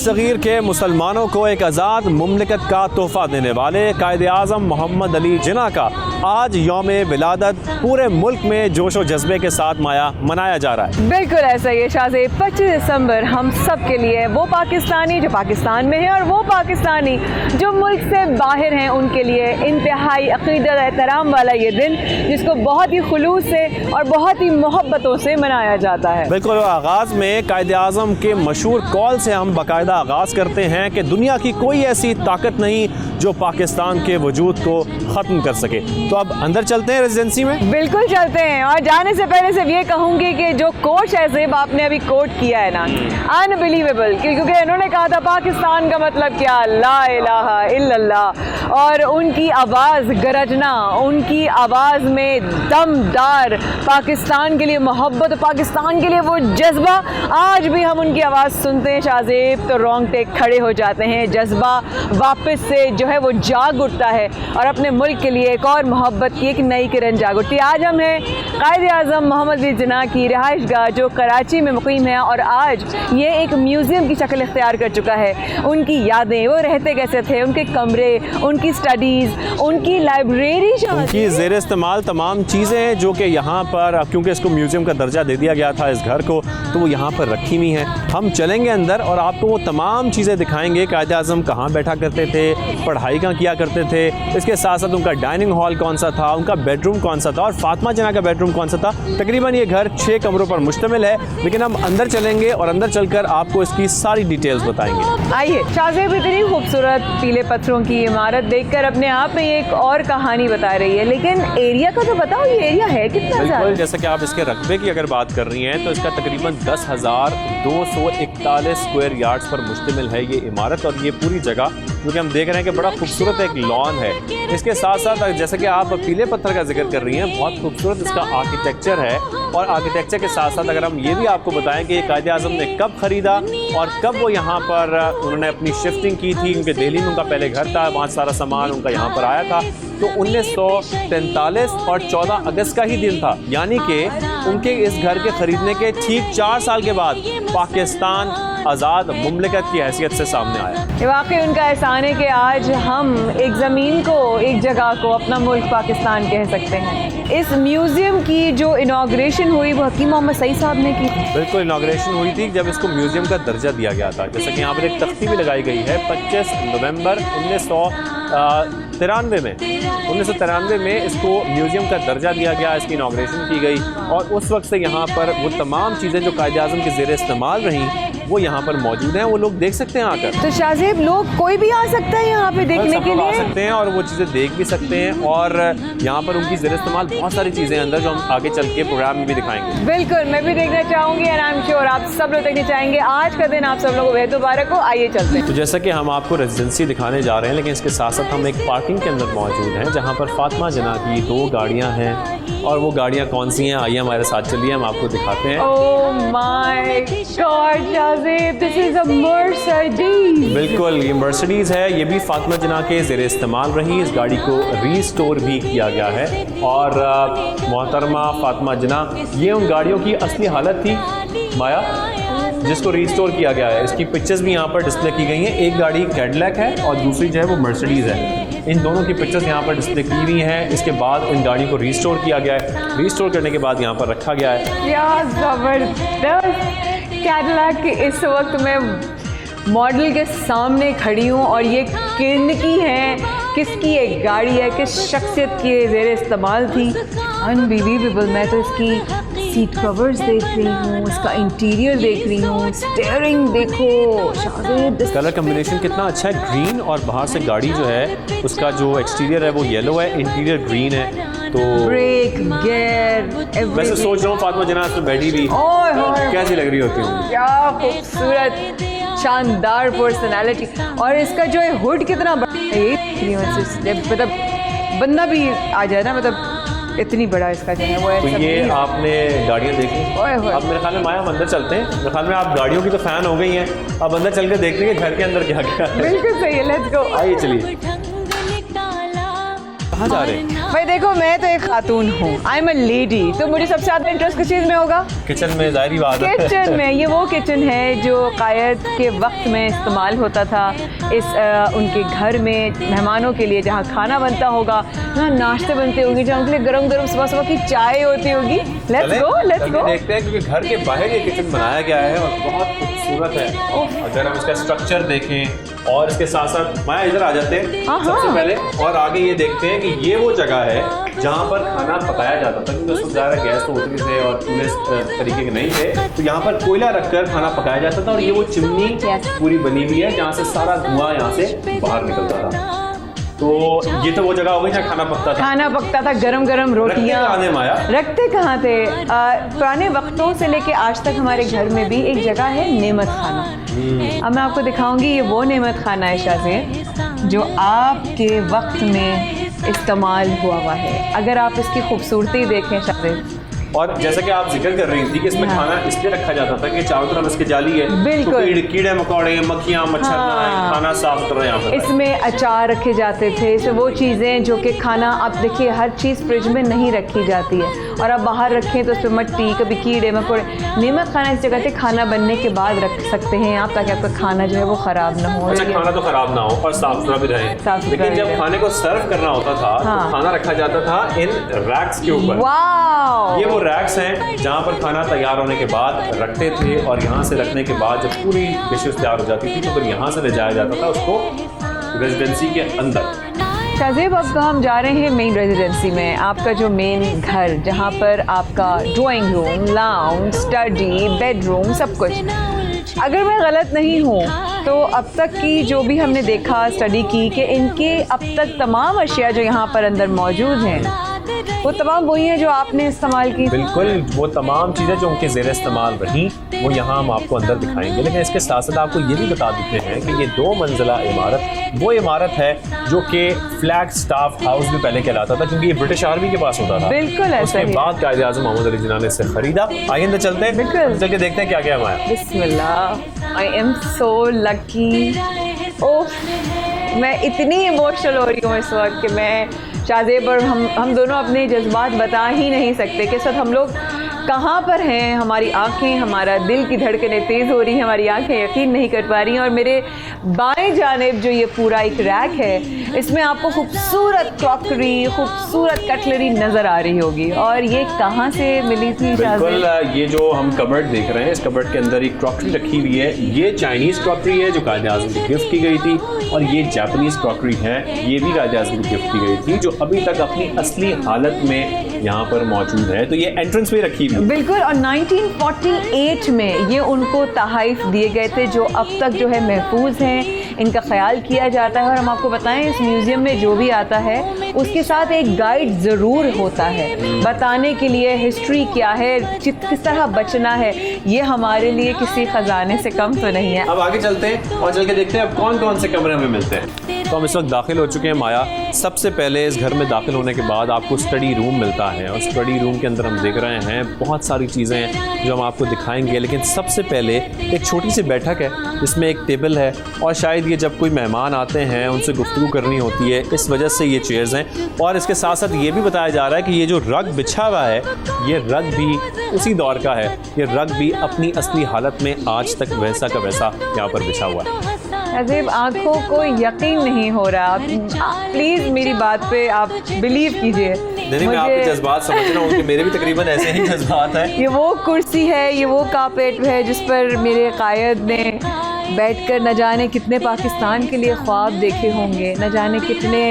सगीर के मुसलमानों को एक आज़ाद मुमलिकत का तोहफ़ा देने वाले कायद-ए-आज़म मोहम्मद अली जिन्ना का आज यौम विलादत पूरे मुल्क में जोश व जज्बे के साथ माया मनाया जा रहा है। बिल्कुल ऐसा ही है शाहज़ेब। 25 दिसंबर हम सब के लिए, वो पाकिस्तानी जो पाकिस्तान में है और वो पाकिस्तानी जो मुल्क से बाहर हैं, उनके लिए इंतहाई अक़ीदत एहतराम वाला ये दिन, जिसको बहुत ही खुलूस से और बहुत ही मोहब्बतों से मनाया जाता है। बिल्कुल, आगाज़ में कायद-ए-आज़म के मशहूर कॉल से हम बाकायदा आगाज़ करते हैं कि दुनिया की कोई ऐसी ताकत नहीं जो पाकिस्तान के वजूद को ख़त्म कर सके। तो अब अंदर चलते हैं रेजिडेंसी में। बिल्कुल चलते हैं, और जाने से पहले सिर्फ ये कहूँगी कि जो कोट शाहज़ेब आपने अभी कोट किया है ना, अनबिलीवेबल, क्योंकि इन्होंने कहा था पाकिस्तान का मतलब क्या, ला इलाहा इल्लल्लाह, और उनकी आवाज़ गरजना, उनकी आवाज़ में दमदार पाकिस्तान के लिए मोहब्बत, पाकिस्तान के लिए वो जज्बा, आज भी हम उनकी आवाज़ सुनते हैं शाहज़ेब तो रोंगटे खड़े हो जाते हैं। जज्बा वापस से जो है वो जाग उठता है और अपने मुल्क के लिए एक और मोहब्बत की एक नई किरण जाग उठती है। आज हम हैं कायद-ए-आज़म मोहम्मद अली जिन्ना की रिहाइशगाह जो कराची में मुक़ीम है, और आज ये एक म्यूज़ियम की शक्ल इख्तियार कर चुका है। उनकी यादें, वो रहते कैसे थे, उनके कमरे, उनकी स्टडीज़, उनकी लाइब्रेरी, उनकी ज़ेर इस्तेमाल तमाम चीज़ें जो कि यहाँ पर, क्योंकि इसको म्यूज़ियम का दर्जा दे दिया गया था इस घर को, तो वो यहाँ पर रखी हुई हैं। हम चलेंगे अंदर और आपको वो तमाम चीज़ें दिखाएंगे। कायद-ए-आज़म कहाँ बैठा करते थे, पढ़ाई कहाँ किया करते थे, इसके साथ साथ उनका डाइनिंग हॉल कौन सा था, उनका बेडरूम कौन सा था, और फातिमा जिन्ना का बेडरूम कौन सा था। तकरीबन ये घर 6 कमरों पर मुश्तमिल है, लेकिन हम अंदर चलेंगे और अंदर चलकर आपको इसकी सारी डिटेल्स बताएंगे। आइए। शाहज़ेब इतनी खूबसूरत पीले पत्थरों की इमारत देखकर अपने आप में एक और कहानी बता रही है, लेकिन एरिया का तो बताओ, ये एरिया है कितना ज़्यादा? जैसा कि आप इसके रकबे की अगर बात कर रही हैं तो इसका तकरीबन 10,241 स्क्वायर यार्ड्स पर मुश्तमिल है ये इमारत, और ये पूरी जगह जो कि हम देख रहे हैं कि बड़ा खूबसूरत एक लॉन है। इसके साथ साथ जैसे कि आप पीले पत्थर का जिक्र कर रही हैं, बहुत खूबसूरत इसका आर्किटेक्चर है, और आर्किटेक्चर के साथ साथ अगर हम ये भी आपको बताएं कि कायद-ए-आज़म ने कब ख़रीदा और कब वो यहाँ पर उन्होंने अपनी शिफ्टिंग की थी, क्योंकि दिल्ली में उनका पहले घर था, वहाँ सारा सामान उनका यहाँ पर आया था, तो 1943 और 14 अगस्त का ही दिन था, यानी कि उनके इस घर के ख़रीदने के ठीक 4 साल के बाद पाकिस्तान आज़ाद मुमलिकत की हैसियत से सामने आया। वाकई उनका एहसान है कि आज हम एक ज़मीन को, एक जगह को अपना मुल्क पाकिस्तान कह सकते हैं। इस म्यूज़ियम की जो इनाग्रेशन हुई वो हकीम मोहम्मद सईद साहब ने की। बिल्कुल, इनाग्रेशन हुई थी जब इसको म्यूज़ियम का दर्जा दिया गया था। जैसे कि यहाँ पर एक तख्ती भी लगाई गई है, 25 नवंबर 1993 में इसको म्यूज़ियम का दर्जा दिया गया, इसकी इनाग्रेशन की गई, और उस वक्त से यहाँ पर वो तमाम चीज़ें जो कायद-ए-आज़म के ज़ेर इस्तेमाल रहीं वो यहाँ पर मौजूद हैं, वो लोग देख सकते हैं आकर। तो शाहज़ेब लोग कोई भी आ सकता है यहाँ पे देखने के लिए? आ सकते हैं और वो चीज़ें देख भी सकते हैं, और यहाँ पर उनकी ज़ेर इस्तेमाल बहुत सारी चीज़ें अंदर जो हम आगे चल के प्रोग्राम में भी दिखाएंगे। बिल्कुल, मैं भी देखना चाहूँगी, और आई एम श्योर आप सब लोग देखने चाहेंगे। आज का दिन आप सब लोगों को बेहद मुबारक हो। आइए चलते हैं। तो जैसा कि हम आपको रेजिडेंसी दिखाने जा रहे हैं, लेकिन इसके साथ साथ हम एक पार्किंग के अंदर मौजूद हैं जहाँ पर फातिमा जिन्ना की 2 गाड़ियाँ हैं, और वो गाड़ियाँ कौन सी हैं, आइए हमारे साथ चलिए, हम आपको दिखाते हैं। Oh my God Shahzeb, this is a Mercedes. बिल्कुल, ये मर्सिडीज़ है, ये भी फातिमा जिन्ना के ज़ेर इस्तेमाल रही। इस गाड़ी को रीस्टोर भी किया गया है, और मोहतरमा फातिमा जिन्ना, ये उन गाड़ियों की असली हालत थी माया जिसको रीस्टोर किया गया है। इसकी पिक्चर्स भी यहाँ पर डिस्प्ले की गई हैं। एक गाड़ी कैडिलैक है और दूसरी जो है वो मर्सिडीज़ है। इन दोनों की पिक्चर्स यहाँ पर डिस्प्ले की हुई हैं। इसके बाद इन गाड़ी को रीस्टोर किया गया है। रीस्टोर करने के बाद यहाँ पर रखा गया है। क्या ज़बरदस्त! कैडिलैक इस वक्त मैं मॉडल के सामने खड़ी हूँ, और ये किन है, किसकी एक गाड़ी है, किस शख्सियत की ज़ेर इस्तेमाल थी। अनबिलीवेबल। मैं तो इसकी सीट कवर्स देख रही हूँ, इसका इंटीरियर देख रही हूँ, स्टीयरिंग देखो शाहज़ेब, कलर कम्बिनेशन कितना अच्छा है, ग्रीन, और बाहर से गाड़ी जो है उसका जो एक्सटीरियर है वो येलो है, इंटीरियर ग्रीन है। तो ब्रेक, गियर, वैसे सोच रहा हूँ फातिमा जिन्ना इसमें बैठी भी कैसी लग रही होती हूँ। क्या खूबसूरत, शानदार पर्सनालिटी, और इसका जो है हुड कितना बड़ा है, मतलब बंदा भी आ जाए ना, मतलब इतनी बड़ा इसका जो है वो है। तो ये आपने गाड़ियाँ देखी, अब मेरे ख्याल में माया हम अंदर चलते हैं। मेरे ख्याल में आप गाड़ियों की तो फ़ैन हो गई हैं, अब अंदर चल कर देखते हैं घर के अंदर क्या क्या है। बिल्कुल सही है, लेट्स गो। आइए चलिए। कहाँ जा रहे हैं? भाई देखो, मैं तो एक खातून हूँ, आई एम अ लेडी, तो मुझे सबसे ज़्यादा इंटरेस्ट किस चीज़ में होगा? किचन में, जाहिर बात है। किचन में। ये वो किचन है जो कायद के वक्त में इस्तेमाल होता था उनके घर में मेहमानों के लिए, जहाँ खाना बनता होगा, जहाँ नाश्ते बनते होंगे, जहाँ उनके लिए गरम गरम सुबह सुबह की चाय होती होगी। Let's go. देखते हैं, क्योंकि घर के बाहर ये किचन बनाया गया है और बहुत खूबसूरत है। अगर हम इसका स्ट्रक्चर देखें और इसके साथ साथ माया इधर आ जाते हैं सबसे पहले, और आगे ये देखते हैं कि ये वो जगह है जहाँ पर खाना पकाया जाता था, क्योंकि उसमें ज़्यादा गैस तो होती थे और चूल्हे तरीके के नहीं थे, तो यहाँ पर कोयला रखकर खाना पकाया जाता था। और ये वो चिमनी पूरी बनी हुई है जहाँ से सारा धुआं यहाँ से बाहर निकलता था। तो ये तो वो जगह हो गई जहाँ खाना पकता था, गरम गरम रोटियाँ। रखते कहाँ थे? पुराने वक्तों से लेके आज तक हमारे घर में भी एक जगह है नेमत खाना। अब मैं आपको दिखाऊंगी, ये वो नेमत खाना है शाज़ेब जो आपके वक्त में इस्तेमाल हुआ है। अगर आप इसकी खूबसूरती देखें शाज़ेब, और जैसा कि आप जिक्र कर रही थी कि इसमें खाना इसलिए रखा जाता था कि चारों तरफ इसके जाली है, बिल्कुल, तो कीड़े मकोड़े, मक्खियाँ, मच्छर ना आए, खाना साफ सुथरा यहाँ पर। इसमें अचार रखे जाते थे, इसमें वो चीज़ें जो कि खाना, आप देखिए हर चीज़ फ्रिज में नहीं रखी जाती है, और आप बाहर रखें तो उस पर मट्टी, कभी कीड़े मकोड़े। नेमत खाना इस जगह से खाना बनने के बाद रख सकते हैं आप, ताकि आपका खाना जो है वो ख़राब ना हो। अच्छा, खाना तो ख़राब ना हो और साफ सुथरा भी रहे। लेकिन जब खाने को सर्व करना होता था तो खाना रखा जाता था इन रैक्स के ऊपर। ये वो रैक्स हैं जहाँ पर खाना तैयार होने के बाद रखते थे, और यहाँ से रखने के बाद जब पूरी डिशेस तैयार हो जाती थी तो फिर यहाँ से ले जाया जाता था उसको रेजिडेंसी के अंदर। शाज़ेब, अब हम जा रहे हैं मेन रेजिडेंसी में, आपका जो मेन घर, जहाँ पर आपका drawing room, lounge, study, bedroom, सब कुछ। अगर मैं गलत नहीं हूँ तो अब तक की जो भी हमने देखा, स्टडी की, कि इनके अब तक तमाम अशिया जो यहाँ पर अंदर मौजूद हैं वो तमाम वही है जो आपने इस्तेमाल की। बिल्कुल, वो तमाम चीज़ें जो उनके ज़ेर इस्तेमाल रही वो यहाँ हम आपको अंदर दिखाएंगे। लेकिन इसके साथ साथ आपको ये भी बता देते हैं कि ये 2 मंजिला इमारत वो इमारत है जो कि फ्लैग स्टाफ हाउस भी पहले कहलाता था, क्योंकि ये ब्रिटिश आर्मी के पास होता था। बिल्कुल, ऐसा उसके बाद कायदे आज़म मोहम्मद अली जिन्ना ने इसे खरीदा। आइए अंदर चलते हैं, बिल्कुल चल के देखते हैं क्या क्या हमारा। बिस्मिल्लाह, आई एम सो लकी। ओह, मैं इतनी इमोशनल हो रही हूँ इस वक्त कि मैं शाज़ेब और हम दोनों अपने जज्बात बता ही नहीं सकते कि इस वक्त हम लोग कहाँ पर हैं। हमारी आंखें, हमारा दिल की धड़कनें तेज़ हो रही हैं, हमारी आंखें यकीन नहीं कर पा रही हैं। और मेरे बाएं जानिब जो ये पूरा एक रैक है, इसमें आपको खूबसूरत क्रॉकरी, खूबसूरत कटलरी नज़र आ रही होगी। और ये कहाँ से मिली थी? बिल्कुल, ये जो हम कबर्ड देख रहे हैं, इस कबर्ड के अंदर एक क्रॉकरी रखी हुई है। ये चाइनीज़ क्रॉकरी है जो कायदे आज़म को गिफ्ट की गई थी, और ये जापानीज़ क्रॉकरी है, ये भी कायदे आज़म को गिफ्ट की गई थी, जो अभी तक अपनी असली हालत में यहाँ पर मौजूद है। तो ये एंट्रेंस में रखी हुई, बिल्कुल। और 1948 में ये उनको तहाइफ दिए गए थे, जो अब तक जो है महफूज हैं, इनका ख्याल किया जाता है। और हम आपको बताएं, इस म्यूज़ियम में जो भी आता है उसके साथ एक गाइड ज़रूर होता है, बताने के लिए हिस्ट्री क्या है, किस तरह बचना है। ये हमारे लिए किसी ख़जाने से कम तो नहीं है। अब आगे चलते हैं और चल के देखते हैं अब कौन कौन से कमरे में मिलते हैं। तो हम इस वक्त दाखिल हो चुके हैं माया। सबसे पहले इस घर में दाखिल होने के बाद आपको स्टडी रूम मिलता है, और स्टडी रूम के अंदर हम देख रहे हैं बहुत सारी चीज़ें हैं जो हम आपको दिखाएंगे। लेकिन सबसे पहले एक छोटी सी बैठक है जिसमें एक टेबल है, और शायद ये जब कोई मेहमान आते हैं उनसे गुफ्तगू करनी होती है, इस वजह से ये चेयर्स हैं। और इसके साथ साथ ये भी बताया जा रहा है कि ये जो रग बिछा हुआ है, ये रग भी उसी दौर का है। ये रग भी अपनी असली हालत में आज तक वैसा का वैसा यहाँ पर बिछा हुआ है। शाज़ेब, आँखों को यकीन नहीं हो रहा। आप प्लीज़ मेरी बात पे आप बिलीव कीजिए। नहीं, मैं आपके जज्बात समझ रहा हूँ कि मेरे भी तकरीबन ऐसे ही जज्बात हैं। ये वो कुर्सी है, ये वो कारपेट है जिस पर मेरे कायद ने बैठकर न जाने कितने पाकिस्तान के लिए ख्वाब देखे होंगे, न जाने कितने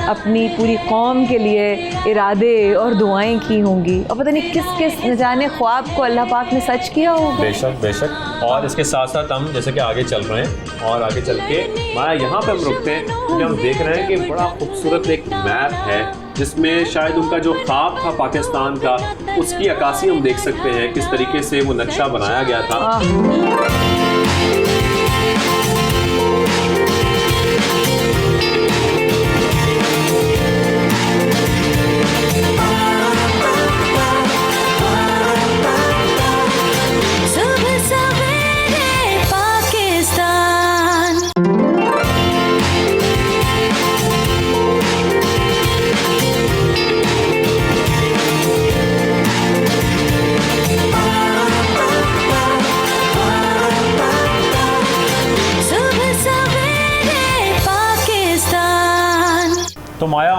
अपनी पूरी कौम के लिए इरादे और दुआएं की होंगी, और पता नहीं किस किस न जाने ख्वाब को अल्लाह पाक ने सच किया होगा। बेशक बेशक। और इसके साथ साथ हम जैसे कि आगे चल रहे हैं, और आगे चल के माया यहाँ पे हम रुकते हैं क्योंकि हम देख रहे हैं कि बड़ा खूबसूरत एक मैप है जिसमें शायद उनका जो ख्वाब था पाकिस्तान का, उसकी अक्कासी हम देख सकते हैं किस तरीके से वो नक्शा बनाया गया था।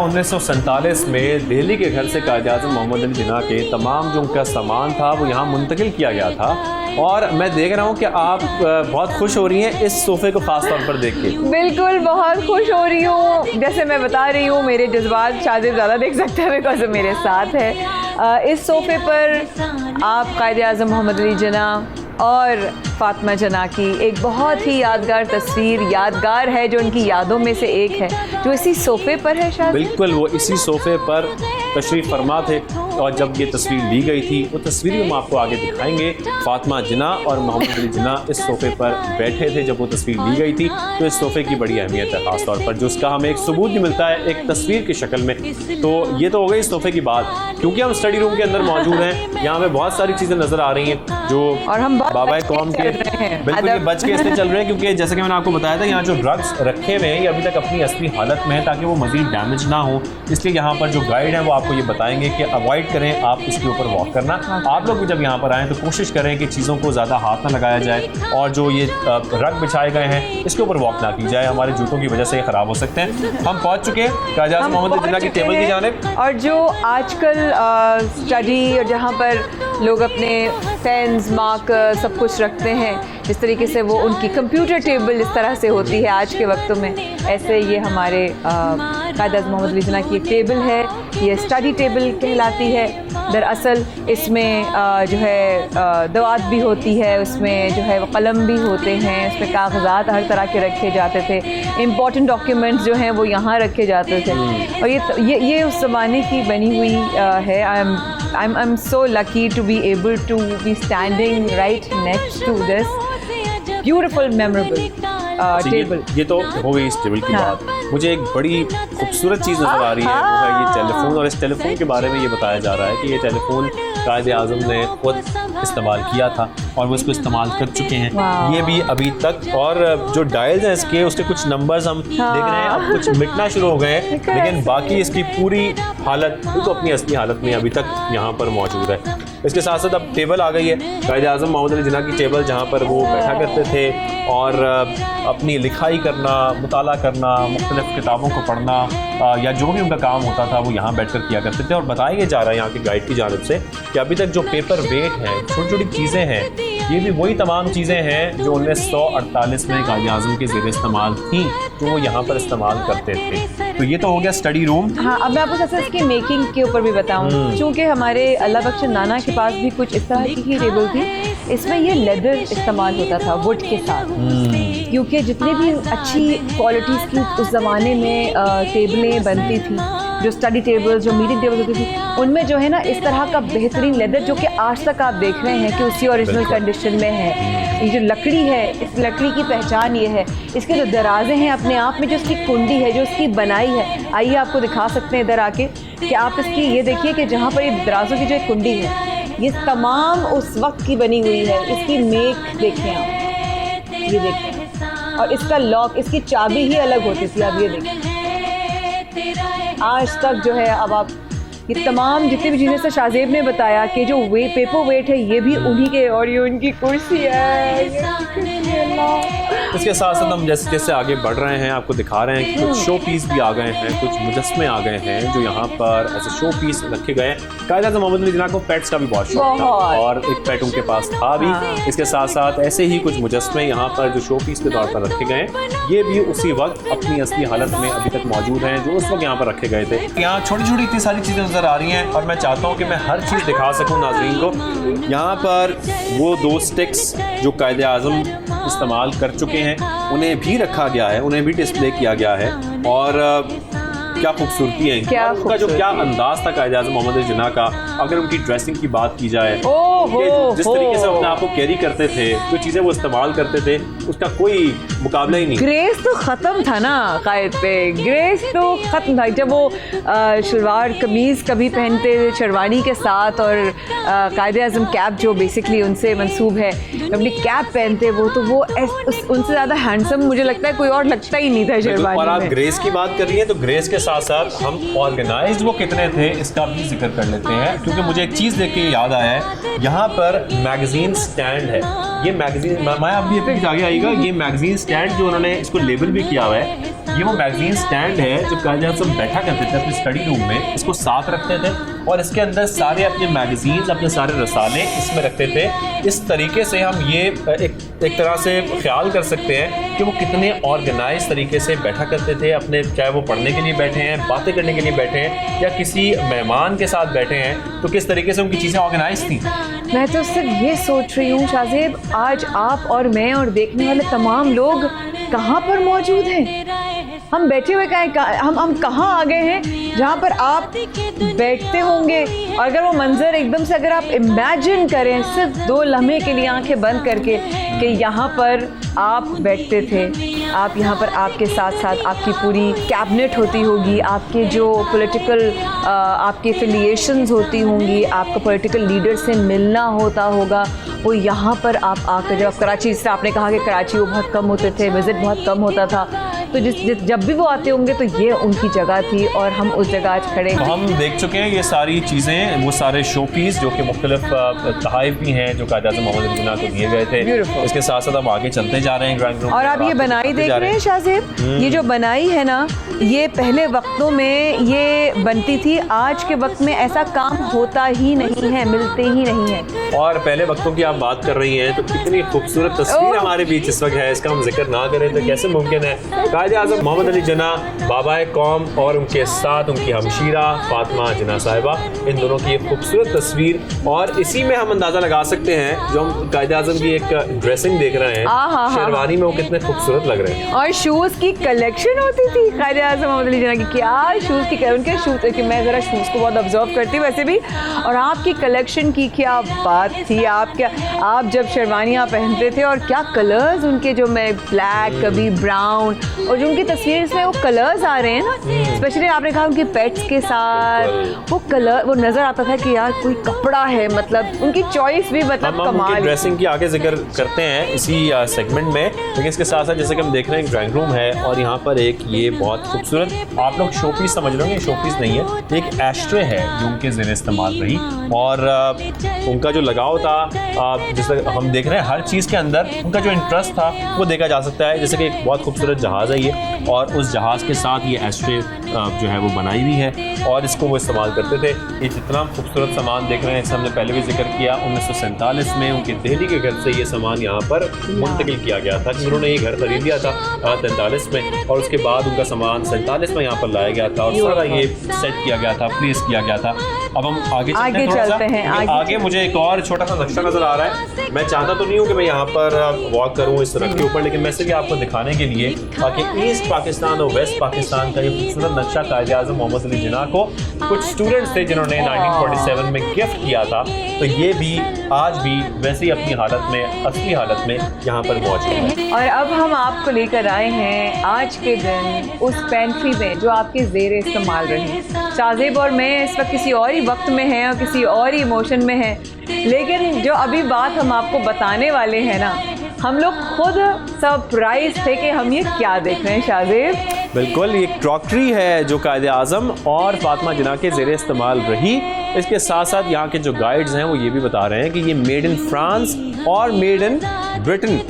1947 में दिल्ली के घर से कायद-ए-आज़म मोहम्मद अली जिन्ना के तमाम जो उनका सामान था वो यहाँ मुंतकिल किया गया था। और मैं देख रहा हूँ कि आप बहुत खुश हो रही हैं इस सोफ़े को ख़ास तौर पर देख के। बिल्कुल, बहुत खुश हो रही हूँ। जैसे मैं बता रही हूँ, मेरे जज्बात शाज़ेब ज़्यादा देख सकते हैं बिकॉज़ मेरे साथ है। इस सोफ़े पर आप कायद-ए-आज़म मोहम्मद अली जिन्ना और फ़ातिमा जिन्ना की एक बहुत ही यादगार तस्वीर यादगार है, जो उनकी यादों में से एक है, जो इसी सोफ़े पर है। शायद बिल्कुल, वो इसी सोफ़े पर तशरीफ़ फरमा थे और जब ये तस्वीर ली गई थी वो तस्वीर हम आपको आगे दिखाएंगे। फ़ातिमा जिन्ना और मोहम्मद अली जिन्ना इस सोफ़े पर बैठे थे जब वो तस्वीर ली गई थी। तो इस सोफ़े की बड़ी अहमियत है ख़ास तौर पर, जो उसका हमें एक सबूत भी मिलता है एक तस्वीर की शक्ल में। तो ये तो हो गई इस सोफ़े की बात। क्योंकि हम स्टडी रूम के अंदर मौजूद हैं, यहाँ पे बहुत सारी चीज़ें नज़र आ रही हैं जो और हम बाबा कौम के बिल्कुल ये बच के इसलिए चल रहे हैं क्योंकि जैसे कि मैंने आपको बताया था, यहाँ जो ड्रग्स रखे हुए हैं ये अभी तक अपनी असली हालत में है ताकि वो मज़ीद डैमेज ना हो। इसलिए यहाँ पर जो गाइड है वो आपको ये बताएंगे कि अवॉइड करें आप इसके ऊपर वॉक करना। आप लोग भी जब यहाँ पर आएँ तो कोशिश करें कि चीज़ों को ज़्यादा हाथ ना लगाया जाए और जो ये रग बिछाए गए हैं इसके ऊपर वॉक ना की जाए, हमारे जूतों की वजह से ये ख़राब हो सकते हैं। हम पहुँच चुके हैं कायद-ए-आज़म मोहम्मद अली जिन्ना की टेबल की जानिब। और जो आजकल स्टडी और जहाँ पर लोग अपने पेन्स मार्कर सब कुछ रखते हैं, जिस तरीके से वो उनकी कंप्यूटर टेबल इस तरह से होती है आज के वक्तों में, ऐसे ये हमारे कायद-ए-आज़म मोहम्मद अली जिन्ना की एक टेबल है। ये स्टडी टेबल कहलाती है। दरअसल इसमें जो है दवात भी होती है, उसमें जो है वो कलम भी होते हैं, उसमें कागज़ात हर तरह के रखे जाते थे, इम्पॉर्टेंट डॉक्यूमेंट्स जो हैं वो यहाँ रखे जाते थे। और ये उस ज़माने की बनी हुई है। I'm so lucky to be able to be standing right next to this beautiful memorable table. ये तो हो गई इस टेबल की बात। मुझे एक बड़ी खूबसूरत चीज़ नज़र आ रही है, वो है ये टेलीफोन। और इस टेलीफोन के बारे में ये बताया जा रहा है कि ये टेलीफोन कायद-ए-आज़म ने खुद इस्तेमाल किया था और वो इसको इस्तेमाल कर चुके हैं ये भी अभी तक। और जो डायल्स हैं इसके, उसके कुछ नंबर्स हम देख रहे हैं अब कुछ मिटना शुरू हो गए हैं, लेकिन बाकी इसकी पूरी हालत तो अपनी असली हालत में अभी तक यहाँ पर मौजूद है। इसके साथ साथ अब टेबल आ गई है, कायद-ए-आज़म मोहम्मद अली जिन्ना की टेबल, जहाँ पर वो बैठा करते थे और अपनी लिखाई करना, मुताला करना, मुख्तलिफ किताबों को पढ़ना या जो भी उनका काम होता था वो यहाँ बैठ कर किया करते थे। और बताया जा रहा है यहाँ के गाइड की जानिब से कि अभी तक जो पेपर वेट हैं, छोटी छोटी चीज़ें हैं, ये भी वही तमाम चीज़ें हैं जो 1948 में कायद-ए-आज़म के ज़ेरे इस्तेमाल थी, जो वो यहाँ पर इस्तेमाल करते थे। तो ये तो हो गया स्टडी रूम। हाँ, अब मैं आपको सबसे इसकी मेकिंग के ऊपर भी बताऊँ, चूँकि हमारे अल्लाह बख्श नाना के पास भी कुछ इस तरह की ही टेबल थी। इसमें ये लेदर इस्तेमाल होता था वुड के साथ, क्योंकि जितनी भी अच्छी क्वालिटीज़ की उस ज़माने में टेबलें बनती थी, जो स्टडी टेबल्स, जो मीटिंग टेबल्स होती थी, उनमें जो है ना इस तरह का बेहतरीन लेदर, जो कि आज तक आप देख रहे हैं कि उसी ओरिजिनल कंडीशन में है। ये जो लकड़ी है, इस लकड़ी की पहचान ये है, इसके जो दराजे हैं अपने आप में, जो इसकी कुंडी है, जो इसकी बनाई है, आइए आपको दिखा सकते हैं इधर आके कि आप इसकी ये देखिए कि जहाँ पर ये दराजों की जो एक कुंडी है, ये तमाम उस वक्त की बनी हुई है। इसकी मेक देखें आप, ये देखें, और इसका लॉक, इसकी चाबी ही अलग होती थी। आप ये देखें, आज तक जो है, अब आप ये तमाम जितनी भी चीज़ें से शाहजेब ने बताया कि जो पेपर वेट है ये भी उन्हीं के, और ये उनकी कुर्सी है। इसके साथ साथ हम जैसे जैसे आगे बढ़ रहे हैं आपको दिखा रहे हैं कि कुछ शो पीस भी आ गए हैं, कुछ मुजस्मे आ गए हैं जो यहाँ पर ऐसे शो पीस रखे गए हैं। कायद-ए-आज़म मोहम्मद अली जिन्ना को पेट्स का भी बहुत शौक था और एक पेट उनके पास था भी। इसके साथ साथ ऐसे ही कुछ मुजस्मे यहाँ पर जो शो पीस के तौर पर रखे गए हैं, ये भी उसी वक्त अपनी असली हालत में अभी तक मौजूद हैं जो उस वक्त यहाँ पर रखे गए थे। यहाँ छोटी छोटी इतनी सारी चीज़ें नज़र आ रही हैं और मैं चाहता हूँ कि मैं हर चीज़ दिखा सकूँ नाज़रीन को। यहाँ पर वो 2 स्टिक्स जो कायद-ए-आज़म इस्तेमाल कर चुके हैं उन्हें भी रखा गया है, उन्हें भी डिस्प्ले किया गया है। और क्या खूबसूरती है, क्या उनका जो क्या अंदाज था कायद-ए-आज़म मोहम्मद अली जिन्ना का। अगर उनकी ड्रेसिंग की बात की जाए, जिस तरीके से अपने आप को कैरी करते थे, जो चीज़ें वो इस्तेमाल करते थे, उसका कोई मुकाबला ही नहीं। ग्रेस तो ख़त्म था ना कायद पे, ग्रेस तो ख़त्म था। जब वो शलवार कमीज़ कभी पहनते शेरवानी के साथ, और कायद-ए-आज़म कैप जो बेसिकली उनसे मंसूब है, अपनी कैप पहनते वो उनसे ज़्यादा हैंडसम मुझे लगता है कोई और लगता ही नहीं था शेरवानी में। और आप ग्रेस की बात कर रही हैं तो ग्रेस के साथ साथ हम ऑर्गेनाइज्ड वो कितने थे इसका भी जिक्र कर लेते हैं, क्योंकि मुझे एक चीज़ देख के याद आया है, यहाँ पर मैगजीन स्टैंड है। ये मैगजीन, मैं आप भी एक आगे आएगा, ये मैगजीन स्टैंड जो उन्होंने इसको लेबल भी किया हुआ है, ये वो मैगजीन स्टैंड है जो कायदे आज़म सब बैठा करते थे अपने स्टडी रूम में, इसको साथ रखते थे और इसके अंदर सारे अपने मैगजीन्स, अपने सारे रसाले इसमें रखते थे। इस तरीके से हम ये एक तरह से ख्याल कर सकते हैं कि वो कितने ऑर्गेनाइज तरीके से बैठा करते थे अपने, चाहे वो पढ़ने के लिए बैठे हैं, बातें करने के लिए बैठे हैं या किसी मेहमान के साथ बैठे हैं, तो किस तरीके से उनकी चीज़ें ऑर्गेनाइज थी। मैं तो सिर्फ ये सोच रही हूँ शाहजेब, आज आप और मैं और देखने वाले तमाम लोग कहाँ पर मौजूद हैं? हम बैठे हुए हम कहाँ आ गए हैं जहाँ पर आप बैठते होंगे? और अगर वो मंजर एकदम से अगर आप इमेजिन करें सिर्फ 2 लम्हे के लिए आंखें बंद करके कि यहाँ पर आप बैठते थे, आप यहाँ पर आपके साथ साथ आपकी पूरी कैबिनेट होती होगी, आपके जो पॉलिटिकल आपकी एफिलिएशंस होती होंगी, आपका पॉलिटिकल लीडर से मिलना होता होगा, वो यहाँ पर आप आकर, जब आप कराची, जिससे आपने कहा कि कराची वो बहुत कम होते थे, विज़िट बहुत कम होता था, तो जब भी वो आते होंगे तो ये उनकी जगह थी और हम उस जगह आज खड़े हैं। तो हम देख चुके हैं ये सारी चीज़ें, वो सारे शो पीस जो कि मुख्तलिफ तहाइफ भी हैं जो कायद-ए-आज़म मोहम्मद अली जिन्ना को दिए गए थे। इसके साथ साथ हम आगे चलते जा रहे हैं ड्राइंग रूम। और आप ये बनाई देख रहे हैं शाहजेब, ये जो बनाई है ना, ये पहले वक्तों में ये बनती थी, आज के वक्त में ऐसा काम होता ही नहीं है, मिलते ही नहीं है। और पहले वक्तों की आप बात कर रही हैं तो कितनी खूबसूरत तस्वीर हमारे बीच इस वक्त है, इसका हम जिक्र ना करें तो कैसे मुमकिन है। कायद-ए-आज़म मोहम्मद अली जिन्ना, बाबाए कौम, और उनके साथ उनकी हमशीरा फातिमा जिन्ना साहिबा, इन दोनों की एक खूबसूरत तस्वीर, और इसी में हम अंदाज़ा लगा सकते हैं जो हम कायद-ए-आज़म की एक ड्रेसिंग देख रहे हैं, शेरवानी में वो कितने खूबसूरत लग रहे हैं। और शूज़ की कलेक्शन होती थी कायद-ए-आज़म मोहम्मद अली जिन्ना की, क्या शूज़ की, उनके शूज़ कि मैं ज़रा शूज़ को बहुत ऑब्जर्व करती हूँ वैसे भी, और आपकी कलेक्शन की क्या बात थी। आप जब शेरवानियाँ पहनते थे और क्या कलर्स उनके, जो मैं ब्लैक, कभी ब्राउन, और जो उनकी तस्वीर में वो कलर्स आ रहे हैं ना, स्पेशली आपने कहा उनके पेट्स के साथ वो कलर, वो नजर आता था कि यार कोई कपड़ा है, मतलब उनकी चॉइस भी मतलब कमाल। ड्रेसिंग की आगे जिक्र करते हैं इसी सेगमेंट में, लेकिन इसके साथ साथ जैसे कि हम देख रहे हैं एक ड्राइंग रूम है और यहाँ पर एक ये बहुत खूबसूरत, आप लोग शो पीस समझ रहे होंगे, शो पीस नहीं है, एक एस्ट्रे है जो उनके ज़ेर इस्तेमाल रही, और उनका जो लगाव था, जैसे हम देख रहे हैं हर चीज़ के अंदर उनका जो इंटरेस्ट था वो देखा जा सकता है। जैसे कि एक बहुत खूबसूरत जहाज़ है ये, और उस जहाज़ के साथ ये एस्ट्रे जो है वो बनाई हुई है और इसको वो इस्तेमाल करते थे। ये जितना खूबसूरत सामान देख रहे हैं, इससे हमने पहले भी जिक्र किया, 1947 में उनके दिल्ली के घर से ये सामान यहाँ पर मुंतकिल किया गया था, कि उन्होंने ये घर खरीद लिया था 43 में, और उसके बाद उनका सामान 47 में यहाँ पर लाया गया था और सारा ये सेट किया गया था, प्लेस किया गया था। अब हम आगे चलते हैं। आगे मुझे एक और छोटा सा नक्शा नजर आ रहा है, मैं चाहता तो नहीं हूँ कि मैं यहाँ पर वॉक करूँ इस सड़क के ऊपर, लेकिन मैं सिर्फ आपको दिखाने के लिए कि ईस्ट पाकिस्तान और वेस्ट पाकिस्तान का ये खूबसूरत नक्शा कायद-ए-आज़म मोहम्मद अली जिन्ना को कुछ स्टूडेंट्स थे जिन्होंने 1947 में गिफ्ट किया था, तो ये भी आज भी वैसी अपनी हालत में, असली हालत में यहाँ पर मौजूद है। और अब हम आपको लेकर आए हैं आज के दिन उस पेंट्री में जो आपके ज़ेर इस्तेमाल रही। शाहजेब और मैं इस वक्त किसी और ही वक्त में हैं और किसी और ही इमोशन में हैं, लेकिन जो अभी बात हम आपको बताने वाले हैं ना, हम लोग खुद सरप्राइज थे कि हम ये क्या देख रहे हैं। शाहजेब, बिल्कुल, ये क्रॉकरी है जो कायद-ए-आज़म और फातिमा जिन्ना के ज़ेर इस्तेमाल रही। इसके साथ साथ यहाँ के जो गाइड्स हैं वो ये भी बता रहे हैं कि ये मेड इन फ्रांस और मेड इन ब्रिटेन,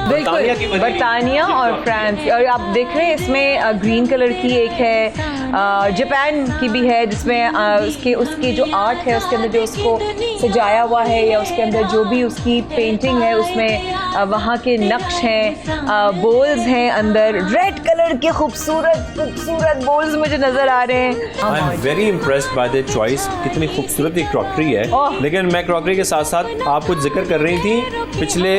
बिल्कुल बरतानिया और फ्रांस। और आप देख रहे हैं इसमें ग्रीन कलर की एक है, जापान की भी है, जिसमें उसकी जो आर्ट है उसके अंदर जो उसको सजाया हुआ है या उसके अंदर जो भी उसकी पेंटिंग है उसमें वहाँ के नक्श हैं, बोल्स हैं अंदर, रेड कलर के खूबसूरत बोल्स मुझे नज़र आ रहे हैं। I am very impressed by the choice, कितनी खूबसूरत ये क्रॉकरी है। लेकिन मैं क्रॉकरी के साथ साथ आप कुछ जिक्र कर रही थी पिछले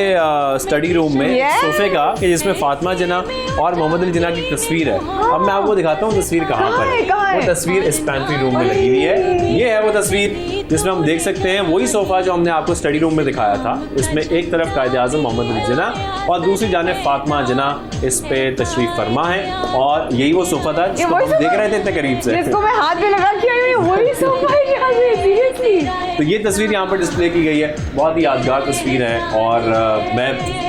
स्टडी रूम में सोफे का, कि जिसमें फातिमा जिन्ना और मोहम्मद अली जिन्ना की तस्वीर है। अब मैं आपको दिखाता हूँ तस्वीर कहाँ पर है। वो तस्वीर इस पैंट्री रूम में लगी हुई है, ये है वो तस्वीर जिसमें हम देख सकते हैं वही सोफा जो हमने आपको स्टडी रूम में दिखाया था। इसमें एक तरफ कायद-ए-आज़म मोहम्मद अली जिन्ना और दूसरी जानिब फातिमा जिन्ना इस पे तशरीफ फरमा है, और यही वो सोफा था जिसको हम देख रहे थे इतने करीब से, जिसको मैं हाथ पे लगा के आई हूँ, वही सोफा है शाज़ेब, सीरियसली। तो ये तस्वीर यहाँ पर डिस्प्ले की गई है, बहुत ही यादगार तस्वीर है और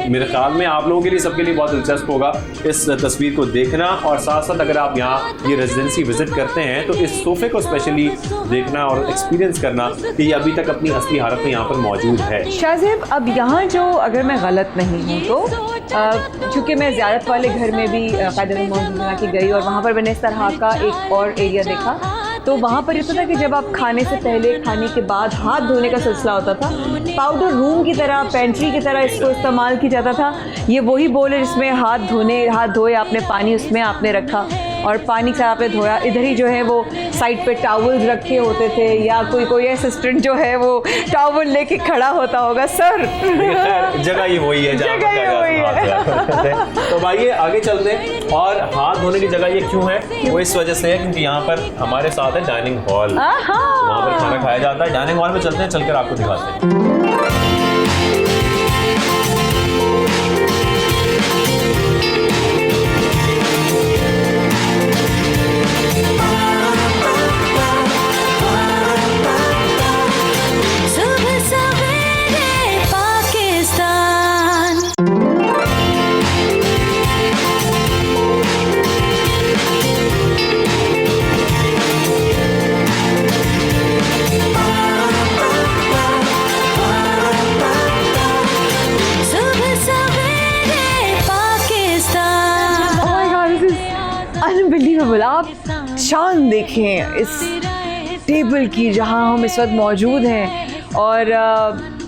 मेरे ख्याल में आप लोगों के लिए, सबके लिए बहुत दिलचस्प होगा इस तस्वीर को देखना। और साथ साथ अगर आप यहाँ ये रेजिडेंसी विजिट करते हैं तो इस सोफे को स्पेशली देखना और एक्सपीरियंस करना कि ये अभी तक अपनी असली हालत में यहाँ पर मौजूद है। शाज़ेब, अब यहाँ जो, अगर मैं गलत नहीं हूँ तो चूँकि मैं ज़ियारत वाले घर में भी क़ायद-ए-आज़म मोहम्मद अली जिन्ना की गई और वहाँ पर मैंने इस तरह का एक और एरिया देखा, तो वहाँ पर ये था कि जब आप खाने से पहले, खाने के बाद हाथ धोने का सिलसिला होता था, पाउडर रूम की तरह, पेंट्री की तरह इसको इस्तेमाल किया जाता था। ये वही बोल है जिसमें हाथ धोए आपने, पानी उसमें आपने रखा और पानी से आपने धोया। इधर ही जो है वो साइड पे टॉवल्स रखे होते थे या कोई असिस्टेंट जो है वो टॉवल लेके खड़ा होता होगा। सर जगह ही वही है, जगह ही वही है। तो भाई आगे चलते हैं। और हाथ धोने की जगह ये क्यों है? वो इस वजह से है क्योंकि यहाँ पर हमारे साथ है डाइनिंग हॉल, वहाँ पर खाना खाया जाता है। डाइनिंग हॉल में चलते हैं, चलकर आपको दिखाते हैं। अनबिलीवेबल, आप शान देखें इस टेबल की जहां हम इस वक्त मौजूद हैं। और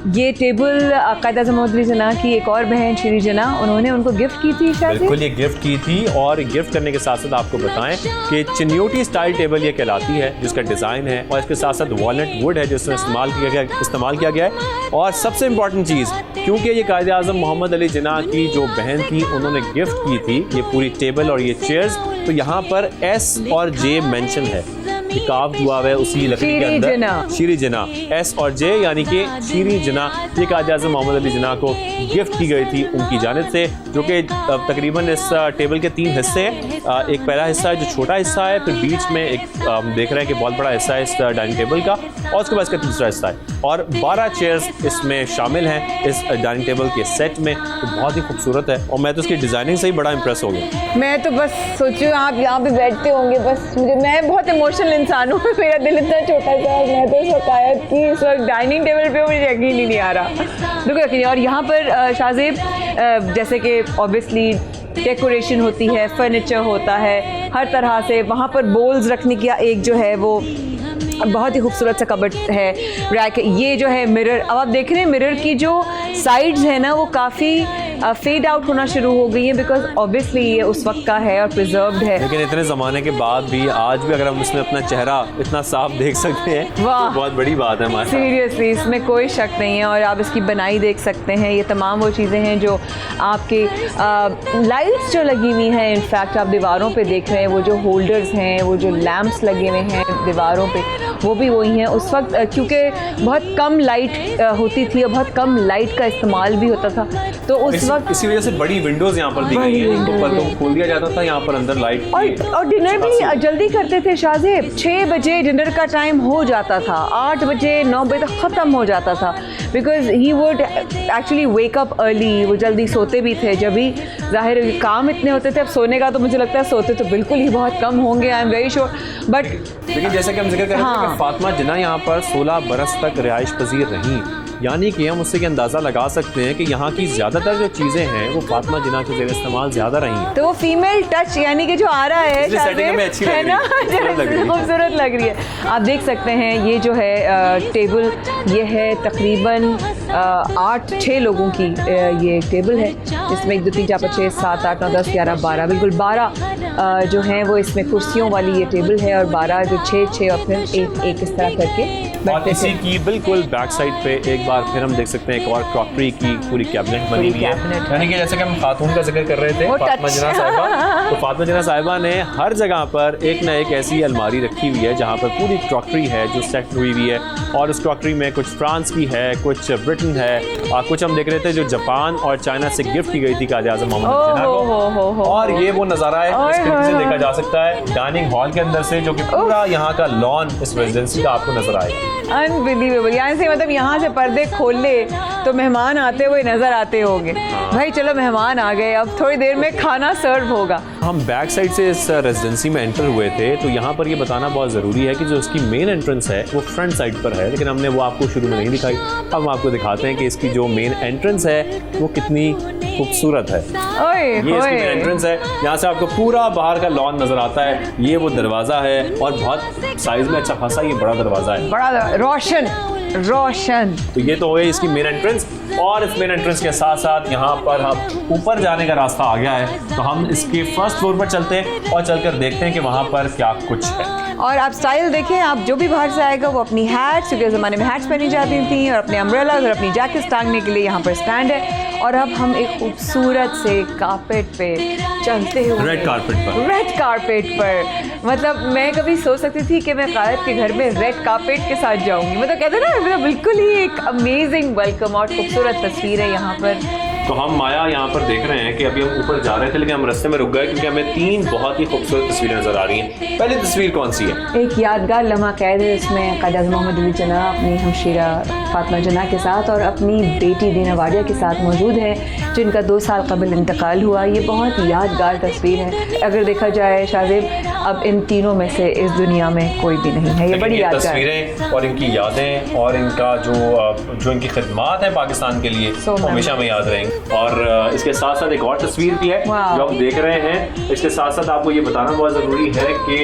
ये टेबल क़ायद-ए-आज़म मोहम्मद अली जिन्ना की एक और बहन शीरी जिन्ना, उन्होंने उनको गिफ्ट की थी शायद। बिल्कुल, ये गिफ्ट की थी। और गिफ्ट करने के साथ साथ आपको बताएं कि चिन्योटी स्टाइल टेबल ये कहलाती है, जिसका डिज़ाइन है और इसके साथ साथ वॉलनट वुड है जिसमें इस्तेमाल किया गया है। और सबसे इम्पॉर्टेंट चीज़, क्योंकि ये क़ायद-ए-आज़म मोहम्मद अली जिन्ना की जो बहन थी, उन्होंने गिफ्ट की थी ये पूरी टेबल और ये चेयर्स, तो यहाँ पर S और J मेंशन है, काफ हुआ है उसी लकड़ी के अंदर, शीरी जिन्ना, S और J यानी कि शीरी जिन्ना। ये क़ायद-ए-आज़म मोहम्मद अली जिन्ना को गिफ्ट की गई थी उनकी जानिब से, जो कि तकरीबन इस टेबल के 3 हिस्से हैं। एक पहला हिस्सा है जो छोटा हिस्सा है, फिर बीच में एक देख रहे हैं कि बहुत बड़ा हिस्सा है इस डाइनिंग टेबल का, और उसके बाद इसका तीसरा हिस्सा है। और 12 चेयर्स इसमें शामिल हैं इस डाइनिंग टेबल के सेट में, तो बहुत ही खूबसूरत है और मैं तो उसकी डिज़ाइनिंग से ही बड़ा इंप्रेस हो गया। मैं तो बस सोचूं आप यहाँ पे बैठते होंगे, बस मैं बहुत इमोशनल इंसान हूँ, मेरा दिल इतना छोटा सा, मैं तो शिकायत की इस वक्त डाइनिंग टेबल पे मुझे यकीन ही नहीं आ रहा, बिल्कुल यकीन। और यहाँ पर शाज़ेब, जैसे कि ऑब्वियसली डेकोरेशन होती है, फर्नीचर होता है हर तरह से, वहाँ पर बोल्स रखने की एक जो है वो बहुत ही खूबसूरत सा कबर्ड है, रैक। ये जो है मिरर, अब आप देख रहे हैं मिरर की जो साइड्स है ना वो काफ़ी फेड आउट होना शुरू हो गई है, बिकॉज ऑब्वियसली ये उस वक्त का है और प्रिजर्व्ड है। लेकिन इतने ज़माने के बाद भी आज भी अगर हम इसमें अपना चेहरा इतना साफ देख सकते हैं तो बहुत बड़ी बात है हमारे। सीरियसली, इसमें कोई शक नहीं है। और आप इसकी बनाई देख सकते हैं, ये तमाम वो चीज़ें हैं जो आपके लाइट्स जो लगी हुई हैं, इनफैक्ट आप दीवारों पे देख रहे हैं वो जो होल्डर्स हैं, वो जो लैम्प्स लगे हुए हैं दीवारों पे, वो भी वही हैं। उस वक्त क्योंकि बहुत कम लाइट होती थी और बहुत कम लाइट का इस्तेमाल भी होता था, तो उस वक्त इसी वजह से बड़ी विंडोज यहाँ पर दी गई हैं, इनको पर्दों को खोल दिया जाता था, यहाँ पर अंदर लाइट। और डिनर भी जल्दी करते थे शाज़ेब, 6 बजे डिनर का टाइम हो जाता था, 8 बजे 9 बजे तक ख़त्म हो जाता था, because he would actually wake up early. वो जल्दी सोते भी थे, जब भी ज़ाहिर काम इतने होते थे। अब सोने का तो मुझे लगता है सोते तो बिल्कुल ही बहुत कम होंगे, I am very sure. But लेकिन जैसे कि हम जिक्र कर रहे थे कि फातिमा जिन्ना यहाँ पर 16 बरस तक रिहाइश पजीर रहीं, यानी कि हम उससे अंदाज़ा लगा सकते हैं कि यहाँ की ज़्यादातर जो चीज़ें हैं वो फातिमा जिन्ना के ज़ेर इस्तेमाल ज़्यादा रही हैं। तो वो फीमेल टच यानी कि जो आ रहा है सेटिंग में अच्छी है ना, खूबसूरत लग रही है। आप देख सकते हैं ये जो है टेबल, ये है तकरीबन 8-6 लोगों की ये टेबल है, इसमें 1 2 3 4 5 6 7 8 9 10 11 12, बिल्कुल 12 जो हैं वो इसमें कुर्सियों वाली ये टेबल है, और 12 जो 6 और फिर एक इस तरह करके। और इसी की बिल्कुल बैक साइड पे एक बार फिर हम देख सकते हैं एक और क्रॉकरी की पूरी कैबिनेट बनी हुई है, यानी कि जैसे कि हम खातून का जिक्र कर रहे थे फातिमा जिन्ना साहिबा, तो फातिमा जिन्ना साहिबा ने हर जगह पर एक ना एक ऐसी अलमारी रखी हुई है जहाँ पर पूरी क्रॉकरी है जो सेट हुई हुई है, और उस क्रॉकरी में कुछ फ्रांस की है, कुछ ब्रिटेन है, और कुछ हम देख रहे थे जो जापान और चाइना से गिफ्ट की गई थी कायद आज़म मोहम्मद ओह, जिन्ना हो। को। और ये वो नज़ारा है ओए इस खिड़की से होए। देखा जा सकता है डाइनिंग हॉल के अंदर से, जो कि पूरा यहाँ का लॉन इस रेजिडेंसी का आपको नजर आएगा। अनबिलीवेबल, यहाँ से मतलब यहाँ से पर्दे खोल ले तो मेहमान आते हुए नजर आते होंगे। भाई चलो मेहमान आ गए, अब थोड़ी देर में खाना सर्व होगा। हम बैक साइड से इस रेजिडेंसी में एंटर हुए थे, तो यहाँ पर ये बताना बहुत ज़रूरी है कि जो इसकी मेन एंट्रेंस है वो फ्रंट साइड पर है, लेकिन हमने वो आपको शुरू में नहीं दिखाई। अब हम आपको दिखाते हैं कि इसकी जो मेन एंट्रेंस है वो कितनी खूबसूरत है। ओए ये इसकी होए। मेन एंट्रेंस है, यहाँ से आपको पूरा बाहर का लॉन नज़र आता है। ये वो दरवाज़ा है और बहुत साइज़ में अच्छा खासा ये बड़ा दरवाज़ा है, बड़ा रोशन रोशन। तो ये तो हो गई इसकी मेन एंट्रेंस। और इस मेन एंट्रेंस के साथ साथ यहाँ पर हम ऊपर जाने का रास्ता आ गया है, तो हम इसके फर्स्ट फ्लोर पर चलते हैं और चलकर देखते हैं कि वहाँ पर क्या कुछ है। और आप स्टाइल देखें, आप जो भी बाहर से आएगा वो अपनी हैट्स, क्योंकि ज़माने में हैट्स पहनी जाती थी, और अपने अम्ब्रेलाज और अपनी जैकेट्स टांगने के लिए यहाँ पर स्टैंड है। और अब हम एक खूबसूरत से कारपेट पे चलते हुए, रेड कारपेट पर, मतलब मैं कभी सोच सकती थी कि मैं कायद के घर में रेड कारपेट के साथ जाऊंगी। मतलब कहते हैं ना, मतलब बिल्कुल ही एक अमेजिंग वेलकम और खूबसूरत तस्वीर है यहाँ पर। तो हम माया यहाँ पर देख रहे हैं कि अभी हम ऊपर जा रहे थे, लेकिन हम रास्ते में रुक गए क्योंकि हमें 3 बहुत ही खूबसूरत तस्वीरें नजर आ रही हैं। पहली तस्वीर कौन सी है? एक यादगार लम्हा कैद है, इसमें कायद आज़म मोहम्मद अली जिन्ना अपनी हमशीरा फातिमा जिन्ना के साथ और अपनी बेटी दीना वाडिया के साथ मौजूद है, जिनका 2 साल कबल इंतकाल हुआ। ये बहुत यादगार तस्वीर है। अगर देखा जाए शाहजेब, अब इन तीनों में से इस दुनिया में कोई भी नहीं है। ये बड़ी यादगार तस्वीरें और इनकी यादें और इनका जो इनकी खिदमात है पाकिस्तान के लिए, हमेशा में याद रहेंगे। और इसके साथ साथ एक और तस्वीर भी है जो आप देख रहे हैं। इसके साथ साथ आपको ये बताना बहुत ज़रूरी है कि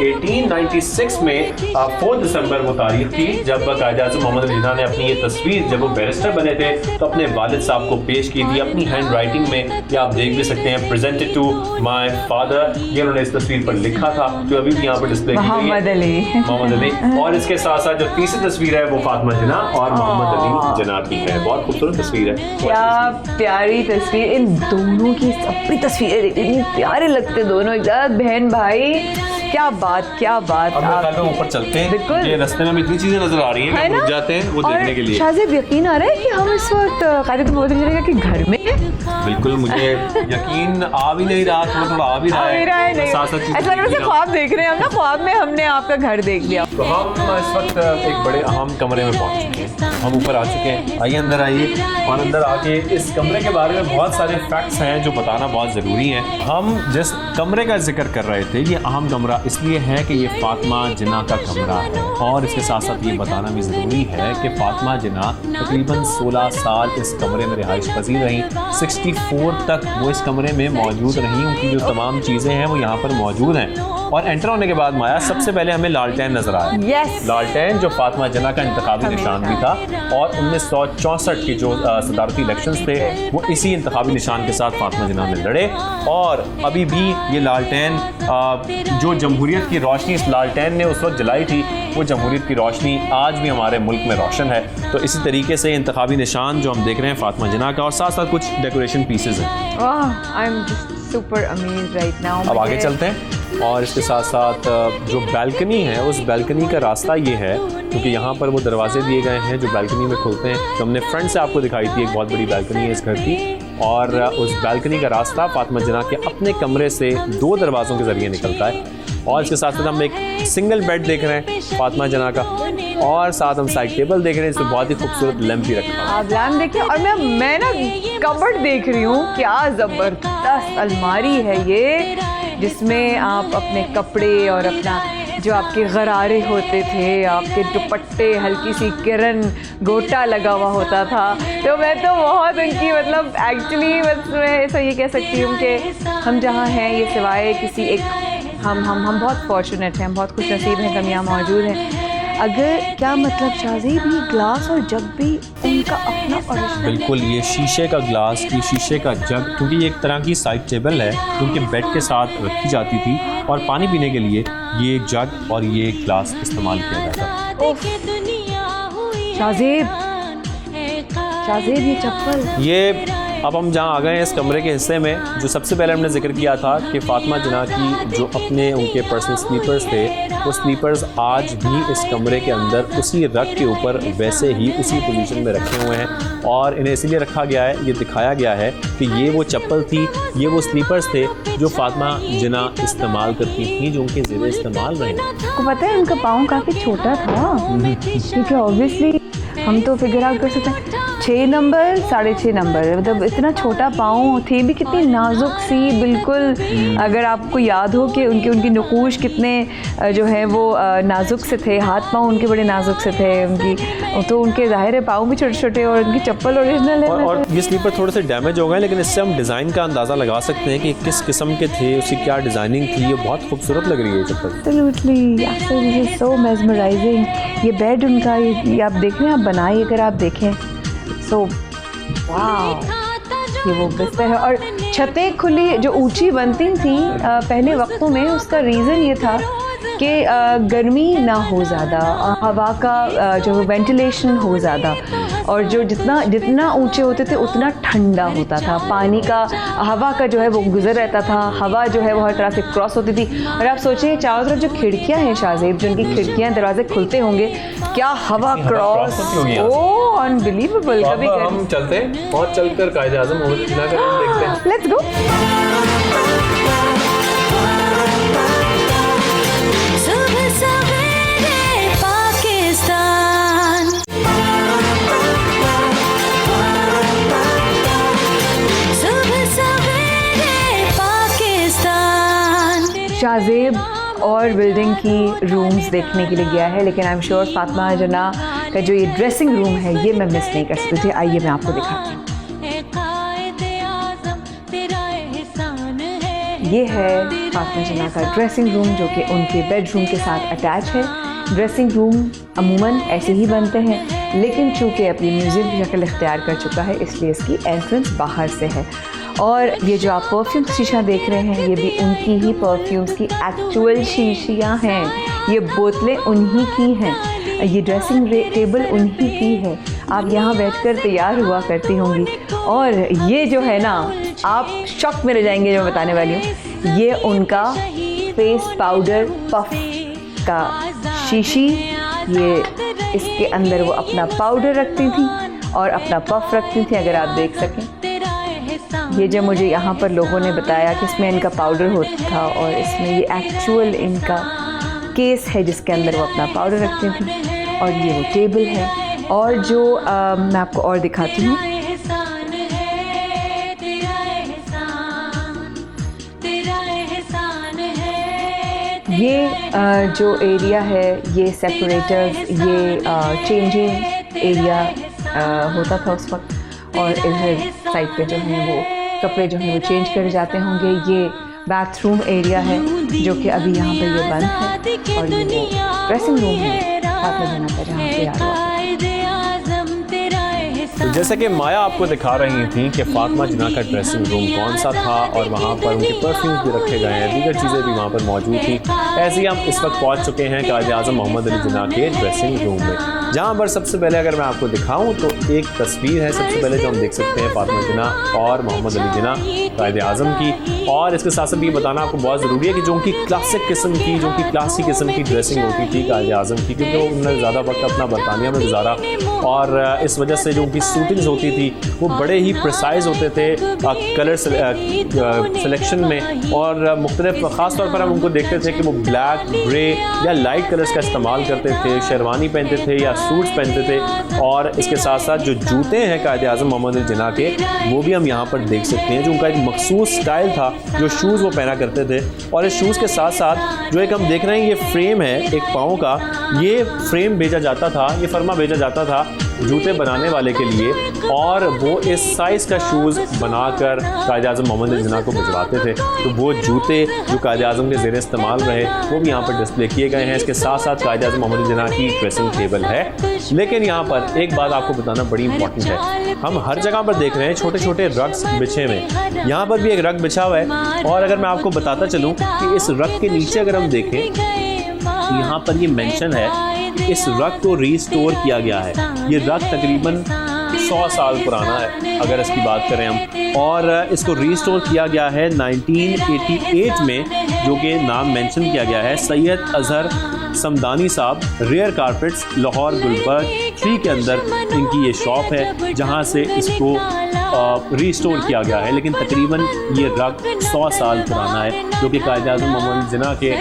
1896 में 4 दिसंबर वो तारीख थी जब कायद आज़म मोहम्मद अली जिन्ना ने अपनी ये तस्वीर, जब वो बैरिस्टर बने थे, तो अपने वालिद साहब को पेश की थी अपनी हैंड राइटिंग में। ये आप देख भी सकते हैं, प्रेजेंटेड टू माय फादर, ये उन्होंने इस तस्वीर पर लिखा था, जो अभी भी यहाँ पर डिस्प्ले की गई है, मोहम्मद अली। और इसके साथ साथ जो तीसरी तस्वीर है वो फातिमा जिन्ना और मोहम्मद अली जिन्ना की है। बहुत खूबसूरत तस्वीर है, क्या प्यारी तस्वीर। इन दोनों की अपनी तस्वीरें इतनी प्यारे लगते दोनों, एक साथ बहन भाई। क्या बात, क्या बात। अब ऊपर चलते हैं, बिल्कुल। ये रास्ते में इतनी चीजें नजर आ रही हैं कि रुक जाते हैं वो देखने के लिए। शाहजेब यकीन आ रहा है कि हम इस वक्त कायद मोहम्मद अली जिन्ना के घर में हैं? बिल्कुल, मुझे यकीन आ भी नहीं रहा, थोड़ा थोड़ा आ भी रहा है। ऐसा लग रहा है ख्वाब देख रहे हैं हम ना, ख्वाब में हमने आपका घर देख लिया। तो हम इस वक्त एक बड़े अहम कमरे में पहुंच चुके हैं, हम ऊपर आ चुके हैं। आइए अंदर आइए, और अंदर आके इस कमरे के बारे में बहुत सारे फैक्ट्स हैं जो बताना बहुत ज़रूरी है। हम जिस कमरे का जिक्र कर रहे थे, ये अहम कमरा इसलिए है कि ये फातिमा जिन्ना का कमरा है, और इसके साथ साथ ये बताना भी ज़रूरी है कि फातिमा जिन्ना तकरीबन 16 साल इस कमरे में रिहाइश पजीर रहीं। 64 तक वो इस कमरे में मौजूद रहीं, उनकी जो तमाम चीज़ें हैं वो यहाँ पर मौजूद हैं। और एंटर होने के बाद माया, सबसे पहले हमें लालटेन नजर आया। लालटेन जो फातिमा जिन्ना का इंतखाबी निशान भी था, और 1964 के जो सदारती इलेक्शंस थे वो इसी इंतखाबी निशान के साथ फातिमा जिन्ना ने लड़े। और अभी भी ये लालटेन, जो जमहूरियत की रोशनी इस लालटेन ने उस वक्त जलाई थी, वो जमहूरियत की रोशनी आज भी हमारे मुल्क में रोशन है। तो इसी तरीके से इंतखाबी निशान जो हम देख रहे हैं फातिमा जिन्ना का, और साथ साथ कुछ डेकोरेशन पीसेज हैं। Super amazed right now. अब आगे चलते हैं, और इसके साथ साथ जो बैल्कनी है, उस बैल्कनी का रास्ता ये है, क्योंकि यहाँ पर वो दरवाजे दिए गए हैं जो बैल्कनी में खुलते हैं। तो हमने फ्रंट से आपको दिखाई थी, एक बहुत बड़ी बैल्कनी है इस घर की, और उस बैल्कनी का रास्ता फातिमा जिन्ना के अपने कमरे से 2 दरवाज़ों के ज़रिए निकलता है। और इसके साथ साथ हम एक सिंगल बेड देख रहे हैं फातिमा जिन्ना का, और साथ हम साइड टेबल देख रहे हैं, इसमें बहुत ही खूबसूरत लैंप भी रखा है। आप लैंप देखिए, और मैं ना कबर्ड देख रही हूँ, क्या ज़बरदस्त अलमारी है ये, जिसमें आप अपने कपड़े और अपना जो आपके गरारे होते थे, आपके दुपट्टे, हल्की सी किरण, गोटा लगा हुआ होता था। तो मैं तो बहुत उनकी, मतलब एक्चुअली बस मैं ऐसा ये कह सकती हूँ कि हम जहाँ हैं, ये सिवाय किसी एक, हम बहुत फॉर्चुनेट हैं, हम बहुत खुश नसीब हैं, हम यहाँ मौजूद हैं। अगर क्या मतलब शाहजेब, ये ग्लास और जग भी उनका अपना ओरिजिनल? बिल्कुल, ये शीशे का ग्लास, ये शीशे का जग, क्योंकि ये एक तरह की साइड टेबल है जो उनके बेड के साथ रखी जाती थी, और पानी पीने के लिए ये जग और ये ग्लास इस्तेमाल किया जाता। शाहजेब, ये चप्पल, ये अब हम जहाँ आ गए हैं इस कमरे के हिस्से में, जो सबसे पहले हमने जिक्र किया था कि फातिमा जिन्ना की जो अपने उनके पर्सनल स्लीपर्स थे, वो स्लीपर्स आज भी इस कमरे के अंदर उसी रग के ऊपर वैसे ही उसी पोजीशन में रखे हुए हैं। और इन्हें इसीलिए रखा गया है, ये दिखाया गया है कि ये वो चप्पल थी, ये वो स्लीपर्स थे जो फातिमा जिन्ना इस्तेमाल करती थी, जो उनके ज़ेरे इस्तेमाल रहे। आपको पता है उनका पाँव काफ़ी छोटा था, क्योंकि ऑब्वियसली हम तो फिगर आउट कर सकते हैं 6 नंबर 6.5 नंबर, मतलब इतना छोटा पाँव थे भी, कितनी नाजुक सी बिल्कुल। अगर आपको याद हो कि उनके नकूश कितने जो है वो नाजुक से थे, हाथ पाँव उनके बड़े नाजुक से थे उनकी, तो उनके ज़ाहिर है पाँव भी छोटे छोटे और उनकी चप्पल ओरिजिनल है। और ये स्लीपर थोड़े से डैमेज हो गए, लेकिन इससे हम डिज़ाइन का अंदाज़ा लगा सकते हैं कि किस किस्म के थे, उसकी क्या डिज़ाइनिंग थी। ये बहुत खूबसूरत लग रही है चप्पल। Absolutely so mesmerising. ये बेड उनका, ये आप देख रहे हैं, आप बनाई अगर आप देखें, सो वाव, ये वो बिस्तर है। और छतें खुली जो ऊंची बनती थी पहले वक्तों में, उसका रीज़न ये था कि गर्मी ना हो ज़्यादा, हवा का जो वेंटिलेशन हो ज़्यादा, और जो जितना ऊंचे होते थे उतना ठंडा होता था, पानी का, हवा का जो है वो गुजर रहता था, हवा जो है वो हर तरह से क्रॉस होती थी। और आप सोचिए चारों तरफ जो खिड़कियां हैं शाहज़ेब, जो उनकी खिड़कियां दरवाजे खुलते होंगे, क्या हवा क्रॉस, ओह अनबिलीवेबल। कभी हम चलते हैं और चलकर कायदे-आज़म मोहम्मद जिन्ना का रूम देखते हैं। Let's go. शाहज़ेब और बिल्डिंग की रूम्स देखने के लिए गया है, लेकिन आई एम श्योर फातिमा जिन्ना का जो ये ड्रेसिंग रूम है ये मैं मिस नहीं कर सकती थी। आइए मैं आपको दिखाती हूँ। ये है फातिमा जिन्ना का ड्रेसिंग रूम, जो कि उनके बेडरूम के साथ अटैच है। ड्रेसिंग रूम अमूमन ऐसे ही बनते हैं, लेकिन चूँकि अपनी म्यूज़ियम की शक्ल इख्तियार कर चुका है, इसलिए इसकी एंट्रेंस बाहर से है। और ये जो आप परफ्यूम शीशा देख रहे हैं, ये भी उनकी ही परफ्यूम्स की एक्चुअल शीशियाँ हैं। ये बोतलें उन्हीं की हैं, ये ड्रेसिंग टेबल उन्हीं की है। आप यहाँ बैठकर तैयार हुआ करती होंगी। और ये जो है ना, आप शॉक में रह जाएंगे जो मैं बताने वाली हूँ। ये उनका फेस पाउडर पफ का शीशी, ये इसके अंदर वो अपना पाउडर रखती थी और अपना पफ रखती थी, अगर आप देख सकें। ये जब मुझे यहाँ पर लोगों ने बताया कि इसमें इनका पाउडर होता था और इसमें ये एक्चुअल इनका केस है जिसके अंदर वो अपना पाउडर रखती थी। और ये वो टेबल है। और जो मैं आपको और दिखाती हूँ, ये जो एरिया है, ये सेपरेटर्स, ये चेंजिंग एरिया होता था उस वक्त। और इधर साइड पे जो है वो कपड़े जो हैं वो चेंज करे जाते होंगे। ये बाथरूम एरिया है जो कि अभी यहाँ पे ये बंद है। और ये वो ड्रेसिंग रूम है फातिमा जिन्ना का, जहाँ पे यार हुआ। तो जैसे कि माया आपको दिखा रही थी कि फातिमा जिन्ना का ड्रेसिंग रूम कौन सा था, और वहाँ पर उनके परफ्यूम्स भी रखे गए हैं, दीगर चीज़ें भी वहाँ पर मौजूद थी। ऐसे ही हम इस वक्त पहुँच चुके हैं कायद-ए-आज़म मोहम्मद अली जिन्ना के ड्रेसिंग रूम में, जहाँ पर सबसे पहले अगर मैं आपको दिखाऊं तो एक तस्वीर है सबसे पहले जो हम देख सकते हैं फातिमा जिन्ना और मोहम्मद अली जिन्ना कायद-ए-आज़म की। और इसके साथ साथ ये बताना आपको बहुत ज़रूरी है कि जो उनकी क्लासिक किस्म की, जो उनकी क्लासी किस्म की ड्रेसिंग होती थी कायद-ए-आज़म की, क्योंकि उन्होंने ज़्यादा वक्त अपना बरतानिया में गुजारा, और इस वजह से जो उनकी सूटिंग्स होती थी वो बड़े ही प्रिसाइज होते थे कलर सिलेक्शन में। और मुख्तलिफ ख़ास तौर पर हम उनको देखते थे कि वो ब्लैक, ग्रे या लाइट कलर्स का इस्तेमाल करते थे, शेरवानी पहनते थे या सूट्स पहनते थे। और इसके साथ साथ जो जूते हैं कायद-ए-आज़म मोहम्मद अली जिन्ना के, वो भी हम यहाँ पर देख सकते हैं, जो उनका एक मखसूस स्टाइल था, जो शूज़ वो पहना करते थे। और इस शूज़ के साथ साथ जो एक हम देख रहे हैं, ये फ्रेम है एक पाँव का, ये फ्रेम भेजा जाता था, ये फर्मा भेजा जाता था जूते बनाने वाले के लिए, और वो इस साइज़ का शूज़ बनाकर कायद-ए-आज़म मोहम्मद अली जिन्ना को भिजवाते थे। तो वो जूते जो कायद-ए-आज़म के ज़ेरे इस्तेमाल रहे वो भी यहाँ पर डिस्प्ले किए गए हैं। इसके साथ साथ कायद-ए-आज़म मोहम्मद अली जिन्ना की ड्रेसिंग टेबल है। लेकिन यहाँ पर एक बात आपको बताना बड़ी इंपॉर्टेंट है, हम हर जगह पर देख रहे हैं छोटे छोटे रग्स बिछे हुए, यहाँ पर भी एक रग बिछा हुआ है। और अगर मैं आपको बताता चलूँ कि इस रग के नीचे अगर हम देखें, यहाँ पर ये मेंशन है, इस रग को रीस्टोर किया गया है। ये रग तकरीबन 100 साल पुराना है अगर इसकी बात करें हम, और इसको रीस्टोर किया गया है 1988 में, जो कि नाम मेंशन किया गया है सैयद अजहर समदानी साहब, रेयर कारपेट्स, लाहौर गुलबर्ग 3 के अंदर इनकी ये शॉप है जहाँ से इसको रीस्टोर किया गया है। लेकिन तकरीबन ये रग 100 साल पुराना है, जो कि कायद-ए-आज़म मोहम्मद जिन्ना के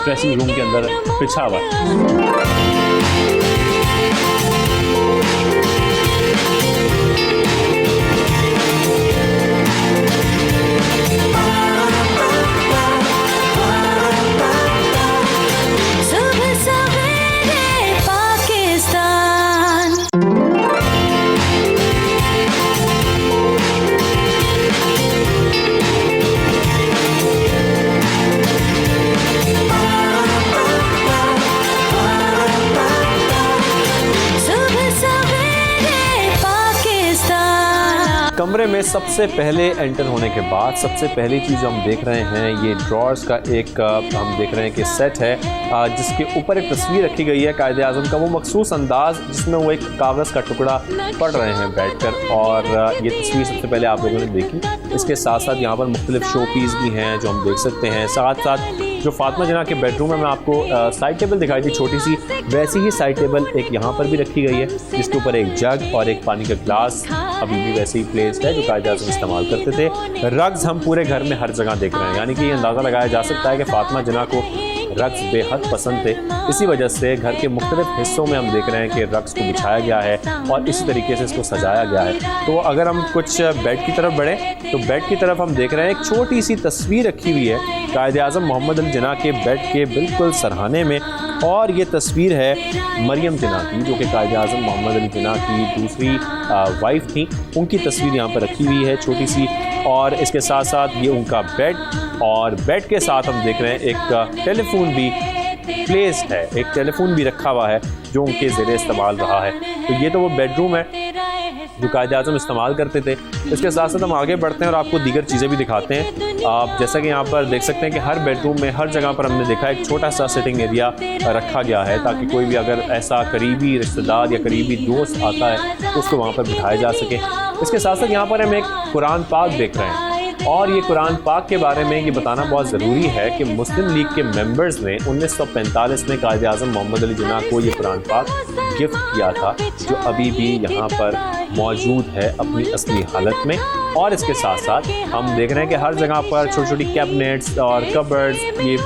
ड्रेसिंग रूम के अंदर बिछा हुआ है। कमरे में सबसे पहले एंटर होने के बाद सबसे पहली चीज़ जो हम देख रहे हैं, ये ड्रॉर्स का एक हम देख रहे हैं कि सेट है जिसके ऊपर एक तस्वीर रखी गई है कायद-ए-आज़म का, वो मखसूस अंदाज जिसमें वो एक कागज़ का टुकड़ा पढ़ रहे हैं बैठकर, और ये तस्वीर सबसे पहले आप लोगों ने देखी। इसके साथ साथ यहाँ पर मुख्तलिफ शो पीस भी हैं जो हम देख सकते हैं। साथ साथ जो फातिमा जिन्ना के बेडरूम में मैं आपको साइड टेबल दिखाई थी छोटी सी, वैसी ही साइड टेबल एक यहाँ पर भी रखी गई है जिसके ऊपर एक जग और एक पानी का ग्लास अभी भी वैसे ही प्लेस्ड है जो कायद-ए-आज़म इस्तेमाल करते थे। रग्स हम पूरे घर में हर जगह देख रहे हैं, यानी कि ये अंदाज़ा लगाया जा सकता है कि फातिमा जिन्ना को रग्स बेहद पसंद थे। इसी वजह से घर के मुख्तलिफ हिस्सों में हम देख रहे हैं कि रग्स को बिछाया गया है और इसी तरीके से इसको सजाया गया है। तो अगर हम कुछ बेड की तरफ बढ़ें तो बेड की तरफ हम देख रहे हैं एक छोटी सी तस्वीर रखी हुई है कायद-ए-आज़म मोहम्मद अली जिन्ना के बेड के बिल्कुल सरहाने में, और ये तस्वीर है मरियम जिन्ना की जो कि कायद-ए-आज़म मोहम्मद अली जिन्ना की दूसरी वाइफ थी, उनकी तस्वीर यहाँ पर रखी हुई है छोटी सी। और इसके साथ साथ ये उनका बेड, और बेड के साथ हम देख रहे हैं एक टेलीफोन भी प्लेस्ड है, एक टेलीफोन भी रखा हुआ है जो उनके ज़रिए इस्तेमाल रहा है। तो ये तो वो बेडरूम है जो कायद-ए-आज़म इस्तेमाल करते थे। इसके साथ साथ हम आगे बढ़ते हैं और आपको दीगर चीज़ें भी दिखाते हैं। आप जैसा कि यहाँ पर देख सकते हैं कि हर बेडरूम में हर जगह पर हमने देखा एक छोटा सा सिटिंग एरिया रखा गया है ताकि कोई भी अगर ऐसा करीबी रिश्तेदार या करीबी दोस्त आता है तो उसको वहाँ पर बिठाया जा सके। इसके साथ साथ यहाँ पर हम एक कुरान पाक देख रहे हैं, और ये कुरान पाक के बारे में ये बताना बहुत ज़रूरी है कि मुस्लिम लीग के मेंबर्स ने 1945 में कायद-ए-आज़म मोहम्मद अली जिन्ना को ये कुरान पाक गिफ्ट किया था जो अभी भी यहाँ पर मौजूद है अपनी असली हालत में। और इसके साथ साथ हम देख रहे हैं कि हर जगह पर छोटी छोटी कैबिनेट्स और कबर्ड्स ये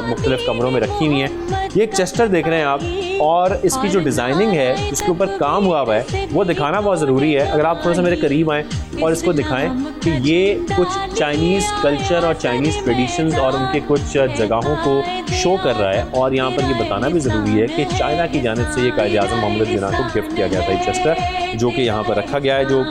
मुख्तलिफ कमरों में रखी हुई हैं। ये एक चेस्टर देख रहे हैं आप, और इसकी जो डिज़ाइनिंग है जिसके ऊपर काम हुआ हुआ है वो दिखाना बहुत ज़रूरी है। अगर आप थोड़ा सा मेरे करीब आएँ और इसको दिखाएं कि ये कुछ चाइनीज़ कल्चर और चाइनीज़ ट्रेडिशंस और उनके कुछ जगहों को शो कर रहा है। और यहाँ पर ये बताना भी ज़रूरी है कि चाइना की जानिब से ये कायद-ए-आज़म मोहम्मद अली जिन्ना को गिफ्ट किया गया था ये चेस्टर, जो कि यहाँ पर रखा गया है, जो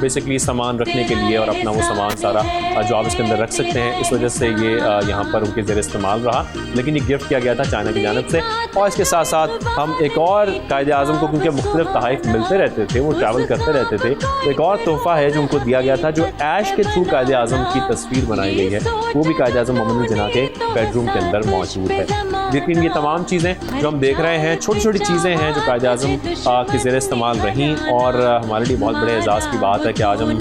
बेसिकली सामान रखने के लिए और अपना वो सामान सारा जो आप इसके अंदर रख सकते हैं। इस वजह से ये यहाँ पर उनके ज़रिए इस्तेमाल रहा, लेकिन ये गिफ्ट किया गया था चाइना की जानिब से। और इसके साथ साथ हम एक और कायद-ए-आज़म को, क्योंकि मुख्तलिफ तहाइफ मिलते रहते थे, वो ट्रैवल करते रहते थे, तो एक और तोहफ़ा है जो उनको दिया गया था जो ऐश के थ्रू कायद-ए-आज़म की तस्वीर बनाई गई है, वो भी कायद-ए-आज़म मोहम्मद अली जिन्ना के बेडरूम के अंदर मौजूद है। लेकिन ये तमाम चीज़ें जो हम देख रहे हैं छोटी छोटी चीज़ें हैं जो कायद-ए-आज़म के ज़रिए इस्तेमाल रहीं, और हमारे लिए बहुत बड़े एजाज़ की बात है कि आज हम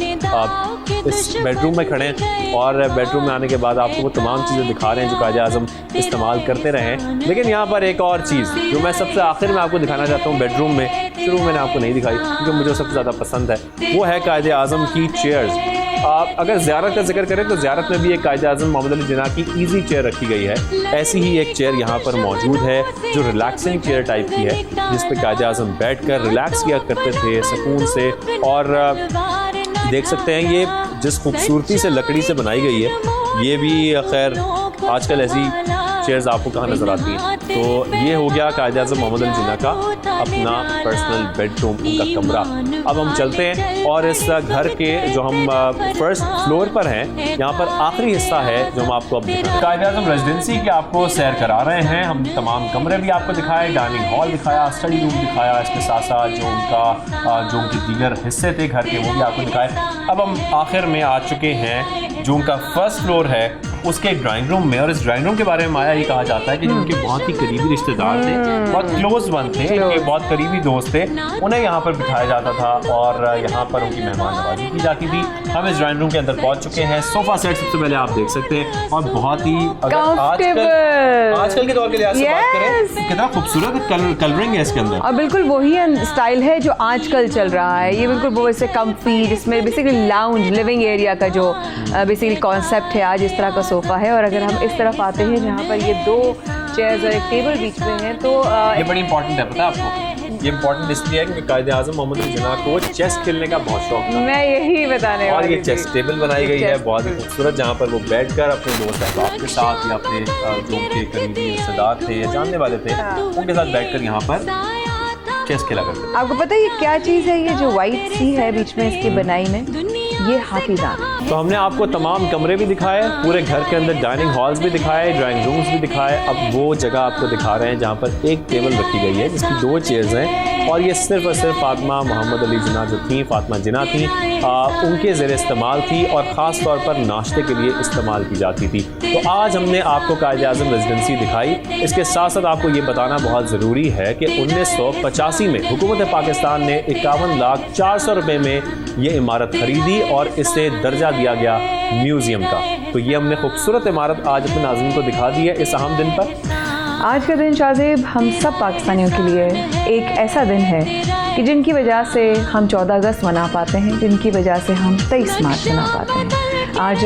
इस बेडरूम में खड़े हैं और बेडरूम में आने के बाद आपको वो तमाम चीज़ें दिखा रहे हैं जो कायद-ए-आज़म इस्तेमाल करते रहे हैं। लेकिन यहाँ पर एक और चीज़ जो मैं सबसे आखिर में आपको दिखाना चाहता हूँ बेडरूम में, शुरू में मैंने आपको नहीं दिखाई क्योंकि मुझे सबसे ज़्यादा पसंद है, वो है कायद-ए-आज़म की चेयर्स। आप अगर ज़ियारत का जिक्र करें तो ज़ियारत में भी एक कायद-ए-आज़म मोहम्मद अली जिन्ना की ईजी चेयर रखी गई है। ऐसी ही एक चेयर यहाँ पर मौजूद है जो रिलैक्सिंग चेयर टाइप की है, जिस पे कायद-ए-आज़म बैठकर रिलैक्स किया करते थे सुकून से। और देख सकते हैं ये जिस खूबसूरती से लकड़ी से बनाई गई है, ये भी खैर आजकल ऐसी चेयर्स आपको कहाँ नज़र आती हैं। तो ये हो गया कायद-ए-आज़म मोहम्मद अली जिन्ना का अपना पर्सनल बेडरूम, उनका कमरा। अब हम चलते हैं और इस घर के जो हम फर्स्ट फ्लोर पर हैं, यहाँ पर आखिरी हिस्सा है जो हम आपको अब दिखाएं। कायद-ए-आज़म रेजिडेंसी की आपको सैर करा रहे हैं हम, तमाम कमरे भी आपको दिखाए, डाइनिंग हॉल दिखाया, स्टडी रूम दिखाया, इसके साथ साथ जो उनके दीगर हिस्से थे घर के वो भी आपको दिखाए। अब हम आखिर में आ चुके हैं जो उनका फर्स्ट फ्लोर है उसके ड्राइंग रूम में, और इस ड्राइंग रूम के बारे में माया ये कहा जाता है कि जो उनके बहुत ही करीबी रिश्तेदार थे, बहुत क्लोज वन थे, इनके बहुत करीबी दोस्त थे, उन्हें यहाँ पर बिठाया जाता था और यहाँ पर उनकी मेहमान नवाजी की जाती थी। हम इस ड्राइंग रूम के अंदर पहुंच चुके हैं। सोफा सेट सबसे पहले आप देख सकते हैं और बहुत ही आजकल के दौर के लिहाज से बात करें कितना खूबसूरत कलरिंग है इसके अंदर, और बिल्कुल वही स्टाइल है जो आजकल चल रहा है। ये बिल्कुल वो ऐसे कम्फी, जिसमें बेसिकली लाउंज लिविंग एरिया का जो बेसिकली कॉन्सेप्ट है, आज इस तरह का सोफा है। और अगर हम इस तरफ आते हैं जहाँ पर ये 2 चेयर्स और एक टेबल बीच में है, तो ये बड़ी इंपॉर्टेंट है, पता है आपको? ये इंपॉर्टेंट इसलिए है कि कायदे आज़म मोहम्मद अली जिन्ना को चेस खेलने का बहुत शौक था। मैं यही बताने और ये चेस टेबल बनाई गई है बहुत ही खूबसूरत, जहाँ पर वो बैठकर अपने दोस्त अहबाब के साथ या अपने जो उनके करीबी रिश्तेदार थे या जानने वाले थे उनके साथ बैठकर यहाँ पर चेस खेला करते थे। आपको पता है ये क्या चीज़ है? ये जो व्हाइट सी है बीच में इसकी बनाई में, ये हाथीदांत। तो हमने आपको तमाम कमरे भी दिखाए, पूरे घर के अंदर डाइनिंग हॉल्स भी दिखाए, ड्राइंग रूम्स भी दिखाए। अब वो जगह आपको दिखा रहे हैं जहाँ पर एक टेबल रखी गई है जिसकी 2 चेयर्स हैं, और ये सिर्फ और सिर्फ फातिमा मोहम्मद अली जिन्ना जो थी, फातिमा जिन्ना थी, उनके ज़ेर इस्तेमाल थी और ख़ास तौर पर नाश्ते के लिए इस्तेमाल की जाती थी। तो आज हमने आपको कायदे आज़म रेजिडेंसी दिखाई। इसके साथ साथ आपको ये बताना बहुत ज़रूरी है कि 1985 में हुकूमत पाकिस्तान ने 51,400,000 रुपये में ये इमारत खरीदी और इसे दर्जा दिया गया म्यूज़ियम का। तो ये हमने खूबसूरत इमारत आज अपने नाज़रीन को दिखा दी है इस अहम दिन पर। आज का दिन शाहज़ेब हम सब पाकिस्तानियों के लिए एक ऐसा दिन है कि जिनकी वजह से हम 14 अगस्त मना पाते हैं, जिनकी वजह से हम 23 मार्च मना पाते हैं। आज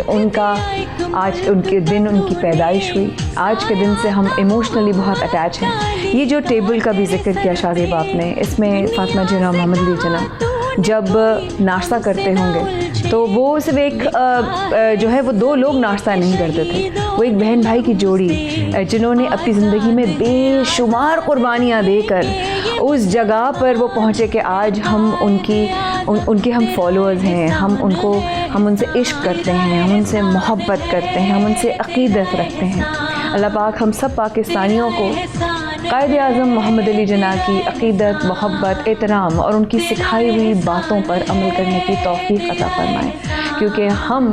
उनके दिन, उनकी पैदाइश हुई। आज के दिन से हम इमोशनली बहुत अटैच हैं। ये जो टेबल का भी जिक्र किया शाहज़ेब आपने, इसमें फातिमा जिन्ना, मोहम्मद अली जिन्ना जब नाश्ता करते होंगे तो वो सिर्फ एक जो है वो 2 लोग नाश्ता नहीं करते थे, वो एक बहन भाई की जोड़ी जिन्होंने अपनी ज़िंदगी में बेशुमार कुर्बानियाँ देकर उस जगह पर वो पहुँचे कि आज हम उनके हम फॉलोअर्स हैं, हम उनसे इश्क करते हैं, हम उनसे मोहब्बत करते हैं, हम उनसे अक़ीदत रखते हैं। अल्लाह पाक हम सब पाकिस्तानियों को कायदे आज़म मोहम्मद अली जिन्ना की अक़ीदत, मोहब्बत, एहतराम और उनकी सिखाई हुई बातों पर अमल करने की तौफ़ीक़ अता फ़रमाए, क्योंकि हम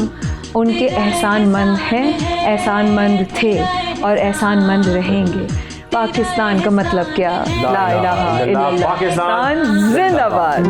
उनके एहसानमंद हैं, एहसानमंद थे और एहसानमंद रहेंगे। पाकिस्तान का मतलब क्या? ला इलाहा इल्लल्लाह, पाकिस्तान जिंदाबाद।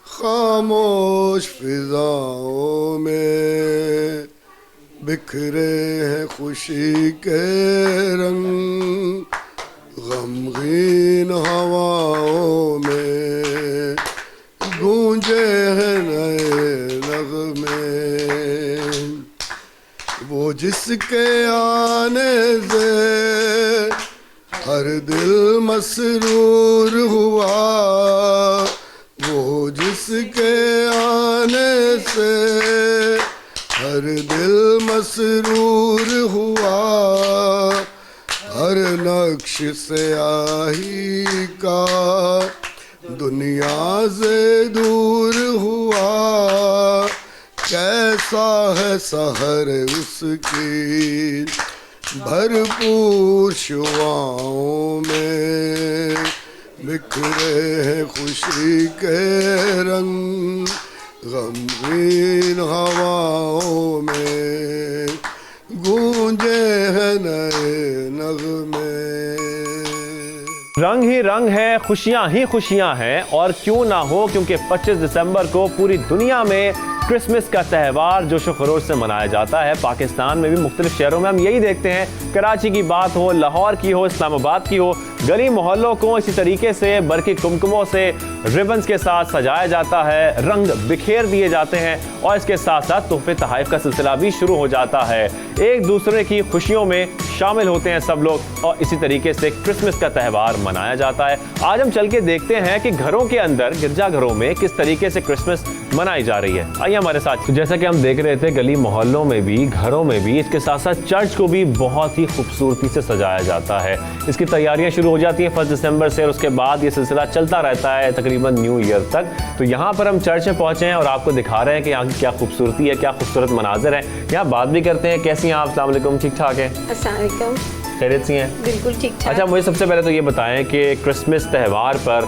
खामोश फिजाओं में बिखरे हैं खुशी के रंग, गमगीन हवाओं में गूंजे हैं नए नग़मे। वो जिसके आने से हर दिल मसरूर हुआ, वो जिसके आने से हर दिल मसरूर हुआ, हर नक्श स्याही का दुनिया से दूर हुआ। कैसा है सहर उसकी भरपूर शुआओं में, बिखरे हैं खुशी के रंग, गमगीन हवाओं में गूंजे हैं नए नग़मे। रंग ही रंग है, खुशियाँ ही खुशियाँ हैं, और क्यों ना हो, क्योंकि 25 दिसंबर को पूरी दुनिया में क्रिसमस का त्यौहार जोश व खरोश से मनाया जाता है। पाकिस्तान में भी मुख्तलिफ शहरों में हम यही देखते हैं, कराची की बात हो, लाहौर की हो, इस्लामाबाद की हो, गली मोहल्लों को इसी तरीके से बरकी कुमकुमों से रिबन्स के साथ सजाया जाता है, रंग बिखेर दिए जाते हैं और इसके साथ साथ तोहफे तोहफ़े का सिलसिला भी शुरू हो जाता है। एक दूसरे की खुशियों में शामिल होते हैं सब लोग और इसी तरीके से क्रिसमस का त्यौहार मनाया जाता है। आज हम चल के देखते हैं कि घरों के अंदर, गिरजाघरों में किस तरीके से क्रिसमस मनाई जा रही है। आइए हमारे साथ। तो जैसा कि हम देख रहे थे, गली मोहल्लों में भी, घरों में भी, इसके साथ साथ चर्च को भी बहुत ही खूबसूरती से सजाया जाता है। इसकी तैयारियां शुरू हो जाती हैं 1 दिसंबर से और उसके बाद ये सिलसिला चलता रहता है तकरीबन न्यू ईयर तक। तो यहाँ पर हम चर्च में पहुंचे हैं और आपको दिखा रहे हैं कि यहाँ की क्या खूबसूरती है, क्या खूबसूरत मनाजिर है। यहाँ बात भी करते हैं। कैसी हैं आप? अस्सलाम वालेकुम। ठीक ठाक है? अस्सलाम वालेकुम। खैरियत सी हैं? बिल्कुल ठीक ठाक। अच्छा, मुझे सबसे पहले तो ये बताएं कि क्रिसमस त्यौहार पर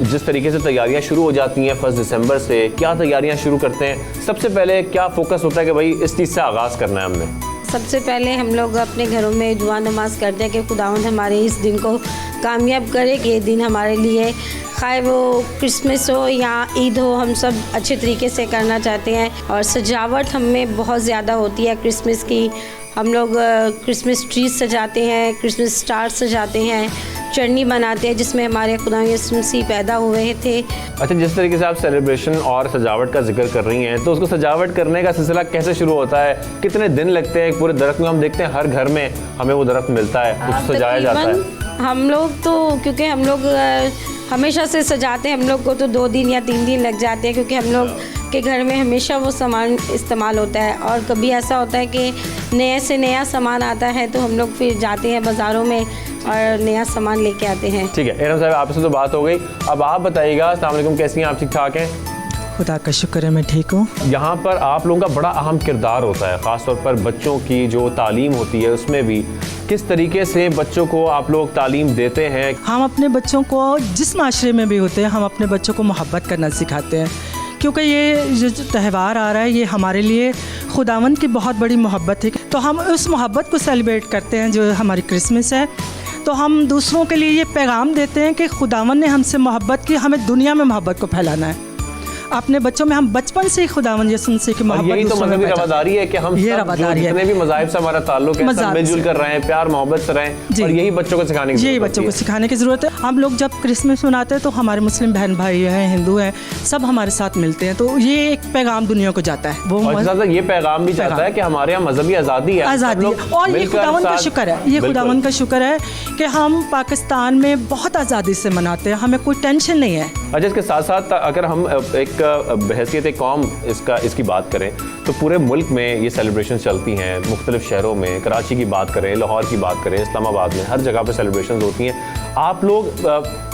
जिस तरीके से तैयारियां शुरू हो जाती हैं 1 दिसंबर से, क्या तैयारियां शुरू करते हैं? सबसे पहले क्या फोकस होता है कि भाई इस चीज़ से आगाज़ करना है हमने? सबसे पहले हम लोग अपने घरों में दुआ नमाज करते हैं कि खुदावंद हमारे इस दिन को कामयाब करे, कि ये दिन हमारे लिए, खाए वो क्रिसमस हो या ईद हो, हम सब अच्छे तरीके से करना चाहते हैं। और सजावट हमें बहुत ज़्यादा होती है क्रिसमस की। हम लोग क्रिसमस ट्री सजाते हैं, क्रिसमस स्टार सजाते हैं, चटनी बनाते हैं जिसमें हमारे खुदा यीशु मसीह पैदा हुए थे। अच्छा, जिस तरीके से आप सेलिब्रेशन और सजावट का जिक्र कर रही हैं, तो उसको सजावट करने का सिलसिला कैसे शुरू होता है? कितने दिन लगते हैं? पूरे दरख्त में हम देखते हैं हर घर में हमें वो दरख्त मिलता है, उसको सजाया जाता है। हम लोग तो, क्योंकि हम लोग हमेशा से सजाते हैं, हम लोग को तो 2 दिन या 3 दिन लग जाते हैं, क्योंकि हम लोग के घर में हमेशा वो सामान इस्तेमाल होता है। और कभी ऐसा होता है कि नए से नया सामान आता है तो हम लोग फिर जाते हैं बाज़ारों में और नया सामान लेके आते हैं। ठीक है, एरम साहब, आपसे तो बात हो गई। अब आप बताइएगा, अस्सलाम वालेकुम, कैसी हैं आप? ठीक ठाक हैं? खुदा का शुक्र है, मैं ठीक हूँ। यहाँ पर आप लोगों का बड़ा अहम किरदार होता है, ख़ास तौर पर बच्चों की जो तालीम होती है उसमें भी। किस तरीके से बच्चों को आप लोग तालीम देते हैं? हम अपने बच्चों को, जिस माशरे में भी होते हैं, हम अपने बच्चों को मोहब्बत करना सिखाते हैं, क्योंकि ये जो त्यौहार आ रहा है ये हमारे लिए खुदावंद की बहुत बड़ी मोहब्बत है। तो हम उस मोहब्बत को सेलिब्रेट करते हैं जो हमारी क्रिसमस है। तो हम दूसरों के लिए ये पैगाम देते हैं कि खुदावंद ने हमसे मोहब्बत की, हमें दुनिया में मोहब्बत को फैलाना है। अपने बच्चों में हम बचपन से ही खुदावंद यीशु मसीह की मोहब्बत, यही तो मज़हबी रवादारी है कि हम सब जो जितने भी मज़ाहिब से हमारा ताल्लुक है, सब मिलजुल कर रहे हैं, प्यार मोहब्बत से रहें, और यही बच्चों को सिखाने की यही बच्चों को सिखाने की ज़रूरत है। हम लोग जब क्रिसमस मनाते हैं तो हमारे मुस्लिम बहन भाई हैं, हिंदू हैं, सब हमारे साथ मिलते हैं। तो ये एक पैगाम दुनिया को जाता है। वो ये पैगाम भी जाता है कि हमारे यहाँ मजहबी आज़ादी है, आज़ादी। और ये खुदावंद का शुक्र है, ये खुदावंद का शुक्र है कि हम पाकिस्तान में बहुत आज़ादी से मनाते हैं, हमें कोई टेंशन नहीं है। अच्छा, इसके साथ साथ अगर हम एक बहसियत कौम इसकी बात करें तो पूरे मुल्क में ये सेलिब्रेशन चलती हैं, मुख्तलिफ शहरों में, कराची की बात करें, लाहौर की बात करें, इस्लामाबाद में, हर जगह पे सेलिब्रेशन होती हैं। आप लोग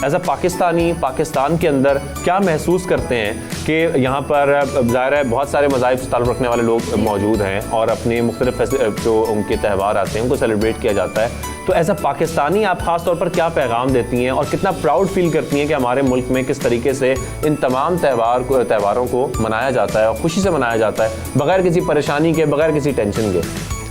एज अ पाकिस्तानी, पाकिस्तान के अंदर क्या महसूस करते हैं कि यहाँ पर ज़ाहिर है बहुत सारे मज़ाहिब से ताल्लुक़ रखने वाले लोग मौजूद हैं और अपने मुख्तलिफ जो उनके त्यौहार आते हैं उनको सेलिब्रेट किया जाता है। तो एज अ पाकिस्तानी आप ख़ास तौर पर क्या पैगाम देती हैं और कितना प्राउड फील करती हैं कि हमारे मुल्क में किस तरीके से इन तमाम त्यौहारों को मनाया जाता है और खुशी से मनाया जाता है, बगैर किसी परेशानी के, बगैर किसी टेंशन के?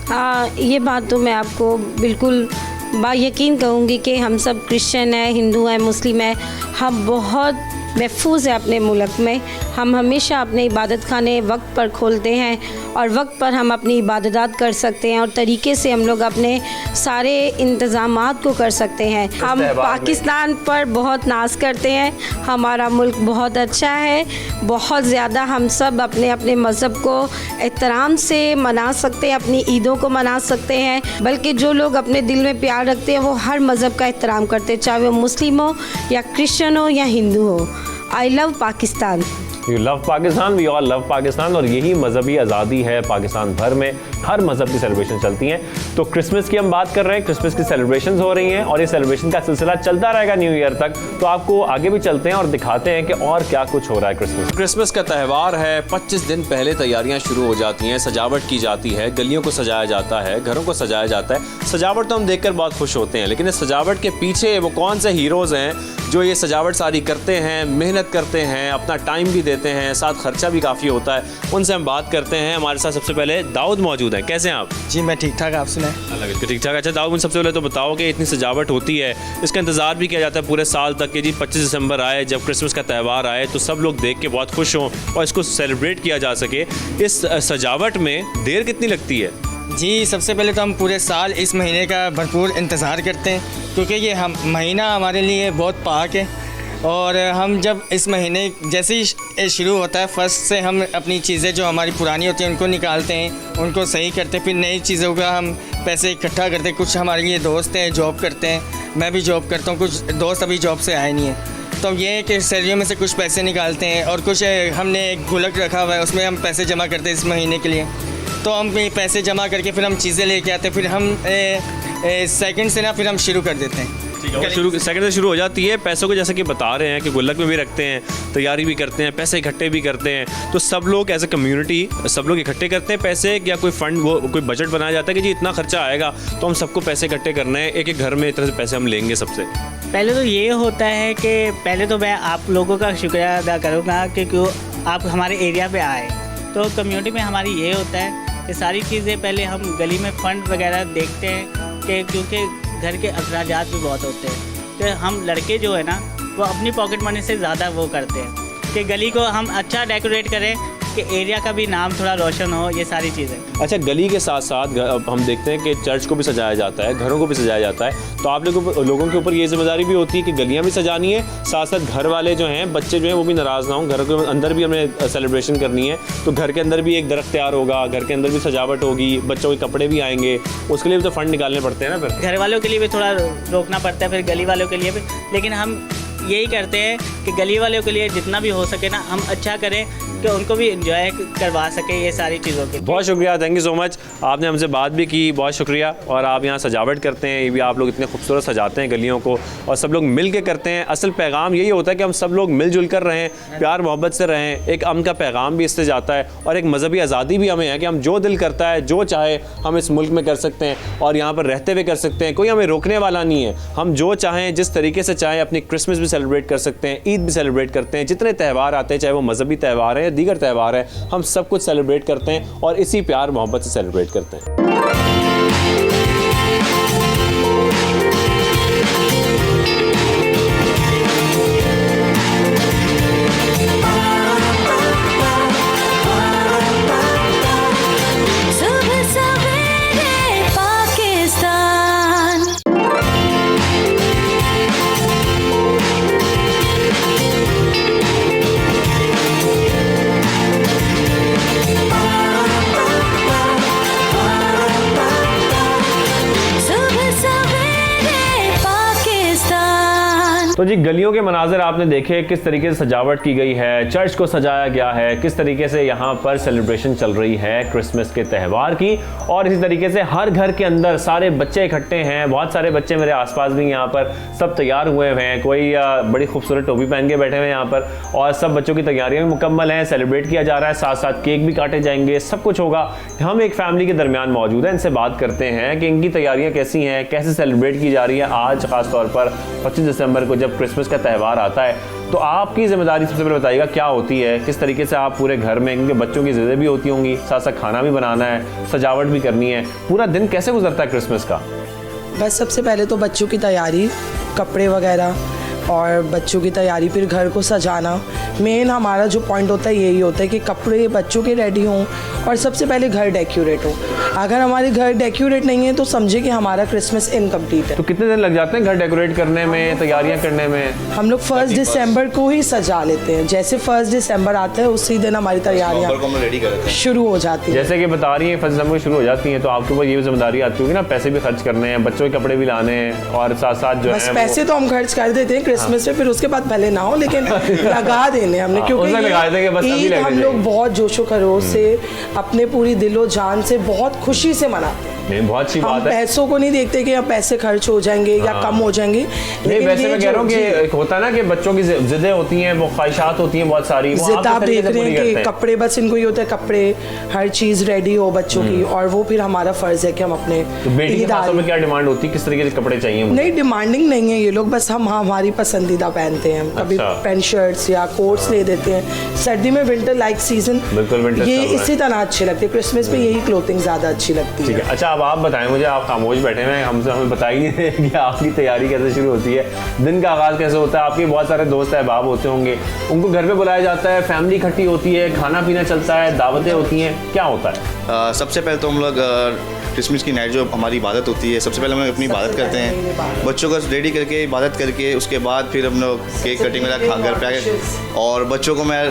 हाँ, ये बात तो मैं आपको बिल्कुल बायकीन कहूँगी कि हम सब क्रिश्चियन हैं, हिंदू हैं, मुस्लिम हैं, हम बहुत महफूज है अपने मुल्क में। हम हमेशा अपने इबादत खाने वक्त पर खोलते हैं और वक्त पर हम अपनी इबादत कर सकते हैं और तरीके से हम लोग अपने सारे इंतज़ामात को कर सकते हैं। हम पाकिस्तान पर बहुत नाज करते हैं, हमारा मुल्क बहुत अच्छा है, बहुत ज़्यादा। हम सब अपने अपने मज़हब को एहतराम से मना सकते हैं, अपनी ईदों को मना सकते हैं, बल्कि जो लोग अपने दिल में प्यार रखते हैं वो हर मज़हब का एहतराम करते हैं, चाहे वो मुस्लिम हो या क्रिश्चियन हो या हिंदू हो। I love Pakistan. You love Pakistan, we all love Pakistan. और यही मजहबी आज़ादी है पाकिस्तान भर में, हर मज़हब की सेलिब्रेशन चलती हैं। तो क्रिसमस की हम बात कर रहे हैं, क्रिसमस की सेलिब्रेशन हो रही हैं और ये सेलिब्रेशन का सिलसिला चलता रहेगा न्यू ईयर तक। तो आपको आगे भी चलते हैं और दिखाते हैं कि और क्या कुछ हो रहा है। क्रिसमस का त्यौहार है, 25 दिन पहले तैयारियां शुरू हो जाती हैं, सजावट की जाती है, गलियों को सजाया जाता है, घरों को सजाया जाता है। सजावट तो हम देखकर बहुत खुश होते हैं, लेकिन इस सजावट के पीछे वो कौन से हीरोज़ हैं जो ये सजावट सारी करते हैं, मेहनत करते हैं, अपना टाइम भी देते हैं, साथ खर्चा भी काफ़ी होता है। उनसे हम बात करते हैं। हमारे साथ सबसे पहले दाऊद मौजूद हैं। कैसे हैं आप? जी मैं ठीक ठाक, आप सुनाएं? अलग ठीक ठाक। अच्छा दाऊद, मुझे सबसे पहले तो बताओ कि इतनी सजावट होती है, इसका इंतज़ार भी किया जाता है पूरे साल तक कि जी 25 दिसंबर आए, जब क्रिसमस का त्यौहार आए तो सब लोग देख के बहुत खुश हों और इसको सेलिब्रेट किया जा सके। इस सजावट में देर कितनी लगती है? जी सबसे पहले तो हम पूरे साल इस महीने का भरपूर इंतज़ार करते हैं, क्योंकि ये हम महीना हमारे लिए बहुत पाक है और हम जब इस महीने जैसे ही शुरू होता है फर्स्ट से हम अपनी चीज़ें जो हमारी पुरानी होती हैं उनको निकालते हैं, उनको सही करते हैं, फिर नई चीज़ों का हम पैसे इकट्ठा करते हैं। कुछ हमारे लिए दोस्त हैं जॉब करते हैं, मैं भी जॉब करता हूँ, कुछ दोस्त अभी जॉब से आए नहीं हैं, तो हम ये है कि सैलरियों में से कुछ पैसे निकालते हैं और कुछ हमने एक गुल्लक रखा हुआ है उसमें हम पैसे जमा करते हैं इस महीने के लिए। तो हम ये पैसे जमा करके फिर हम चीज़ें लेके आते हैं, फिर हम सेकंड से ना फिर हम शुरू कर देते हैं। सेकंड से शुरू हो जाती है। पैसों को जैसे कि बता रहे हैं कि गुल्लक में भी रखते हैं, तैयारी भी करते हैं, पैसे इकट्ठे भी करते हैं, तो सब लोग एज ए कम्युनिटी सब लोग इकट्ठे करते हैं पैसे, या कोई फंड वो कोई बजट बनाया जाता है कि जी इतना खर्चा आएगा तो हम सबको पैसे इकट्ठे करने हैं, एक एक घर में इतने से पैसे हम लेंगे सबसे? पहले तो ये होता है कि पहले तो मैं आप लोगों का शुक्रिया अदा करूँगा कि क्यों आप हमारे एरिया पे आए। तो कम्युनिटी में हमारी ये होता है कि सारी चीज़ें पहले हम गली में फ़ंड वगैरह देखते हैं कि क्योंकि घर के अखराजात भी बहुत होते हैं, तो हम लड़के जो है ना वो अपनी पॉकेट मनी से ज़्यादा वो करते हैं कि गली को हम अच्छा डेकोरेट करें कि एरिया का भी नाम थोड़ा रोशन हो, ये सारी चीज़ें। अच्छा, गली के साथ साथ अब हम देखते हैं कि चर्च को भी सजाया जाता है, घरों को भी सजाया जाता है, तो आप लोगों के ऊपर ये जिम्मेदारी भी होती है कि गलियां भी सजानी है, साथ साथ घर वाले जो हैं बच्चे जो हैं वो भी नाराज़ ना हों, घर के अंदर भी हमें सेलिब्रेशन करनी है, तो घर के अंदर भी एक दरख्त तैयार होगा, घर के अंदर भी सजावट होगी, बच्चों के कपड़े भी आएंगे, उसके लिए भी तो फंड निकालने पड़ते हैं ना। फिर घर वालों के लिए भी थोड़ा रोकना पड़ता है, फिर गली वालों के लिए भी, लेकिन हम यही करते हैं कि गली वालों के लिए जितना भी हो सके ना हम अच्छा करें कि उनको भी एंजॉय करवा सके ये सारी चीज़ों के। बहुत शुक्रिया, थैंक यू सो मच, आपने हमसे बात भी की, बहुत शुक्रिया। और आप यहाँ सजावट करते हैं, ये भी आप लोग इतने खूबसूरत सजाते हैं गलियों को, और सब लोग मिल के करते हैं। असल पैगाम यही होता है कि हम सब लोग मिलजुल कर रहें, प्यार मोहब्बत से रहें, एक अमन का पैगाम भी इससे जाता है, और एक मजहबी आज़ादी भी हमें है कि हम जो दिल करता है जो चाहे हम इस मुल्क में कर सकते हैं और यहाँ पर रहते हुए कर सकते हैं, कोई हमें रोकने वाला नहीं है। हम जो चाहें जिस तरीके से चाहें अपनी क्रिसमस भी सेलिब्रेट कर सकते हैं, ईद भी सेलिब्रेट करते हैं, जितने त्यौहार आते हैं चाहे वो मजहबी त्यौहार हैं या दीगर त्यौहार हैं, हम सब कुछ सेलिब्रेट करते हैं और इसी प्यार मोहब्बत से सेलिब्रेट करते हैं। तो जी गलियों के मनाज़र आपने देखे, किस तरीके से सजावट की गई है, चर्च को सजाया गया है, किस तरीके से यहाँ पर सेलिब्रेशन चल रही है क्रिसमस के त्यौहार की, और इसी तरीके से हर घर के अंदर सारे बच्चे इकट्ठे हैं। बहुत सारे बच्चे मेरे आसपास भी यहाँ पर सब तैयार हुए हुए हैं, कोई बड़ी खूबसूरत टोपी पहन के बैठे हुए हैं यहाँ पर, और सब बच्चों की तैयारियाँ भी मुकम्मल हैं, सेलिब्रेट किया जा रहा है, साथ साथ केक भी काटे जाएंगे, सब कुछ होगा। हम एक फैमिली के दरमियान मौजूद हैं, इनसे बात करते हैं कि इनकी तैयारियाँ कैसी हैं, कैसे सेलिब्रेट की जा रही है आज ख़ास तौर पर 25 दिसंबर को जब क्रिसमस का त्यौहार आता है। तो आपकी जिम्मेदारी सबसे पहले बताइएगा क्या होती है, किस तरीके से आप पूरे घर में, क्योंकि बच्चों की ज़िद्दें भी होती होंगी, साथ साथ खाना भी बनाना है, सजावट भी करनी है, पूरा दिन कैसे गुजरता है क्रिसमस का? बस सबसे पहले तो बच्चों की तैयारी, कपड़े वगैरह और बच्चों की तैयारी, फिर घर को सजाना। मेन हमारा जो पॉइंट होता है यही होता है कि कपड़े बच्चों के रेडी हों और सबसे पहले घर डेकोरेट हो। अगर हमारे घर डेकोरेट नहीं है तो समझे कि हमारा क्रिसमस इनकम्प्लीट है। तो कितने दिन लग जाते हैं घर डेकोरेट करने में, तैयारियां करने में? हम लोग 1 दिसंबर को ही सजा लेते हैं, जैसे 1 दिसंबर आता है उसी दिन हमारी तैयारियाँ शुरू हो जाती है। जैसे कि बता रही हैं 1 दिसंबर शुरू हो जाती हैं, तो आपके ऊपर ये भी जिम्मेदारी आती होगी ना, पैसे भी खर्च करने हैं, बच्चों के कपड़े भी लाने हैं, और साथ साथ जो बस पैसे तो हम खर्च कर देते हैं क्रिसमस पे, फिर उसके बाद भले ना हो लेकिन लगा देने हमने, क्योंकि ईद हम लोग बहुत जोशो खरोश से अपने पूरी दिलो जान से बहुत खुशी से मनाते हैं। नहीं, बहुत अच्छी बात है। पैसों को नहीं देखते कि अब पैसे खर्च हो जाएंगे या कम हो जाएंगे। नहीं, वैसे मैं कह रहा हूँ कि होता है ना कि बच्चों की जिद्दें होती हैं, वो ख्वाहिशात होती हैं बहुत सारी, जिद आप देख रहे हैं कि कपड़े, बस इनको ही होता है कपड़े, हर चीज़ रेडी हो बच्चों की, और वो फिर हमारा फ़र्ज़ है कि हम अपने बेटी के हाथों में क्या डिमांड होती है, किस तरीके के कपड़े चाहिए? नहीं, डिमांडिंग नहीं है ये लोग, बस हम हमारी पसंदीदा पहनते हैं। कभी पैंट शर्ट्स या कोट्स ले देते हैं, सर्दी में विंटर लाइक सीजन, ये इसी तरह अच्छे लगते हैं। क्रिसमस पे यही क्लोथिंग ज़्यादा अच्छी लगती है। अच्छा, अब आप बताएं मुझे, आप खामोश बैठे हैं, हमें बताई नहीं रहे कि आपकी तैयारी कैसे शुरू होती है, दिन का आगाज़ कैसे होता है? आपके बहुत सारे दोस्त अहबाब होते होंगे, उनको घर पे बुलाया जाता है, फैमिली इकट्ठी होती है, खाना पीना चलता है, दावतें होती हैं, क्या होता है? सबसे पहले तो हम लोग क्रिसमस की नाइट जो हमारी इबादत होती है, सबसे पहले हम अपनी इबादत करते हैं, बच्चों को रेडी करके इबादत करके उसके बाद फिर हम लोग केक कटिंग वगैरह घर पे आके, और बच्चों को मैं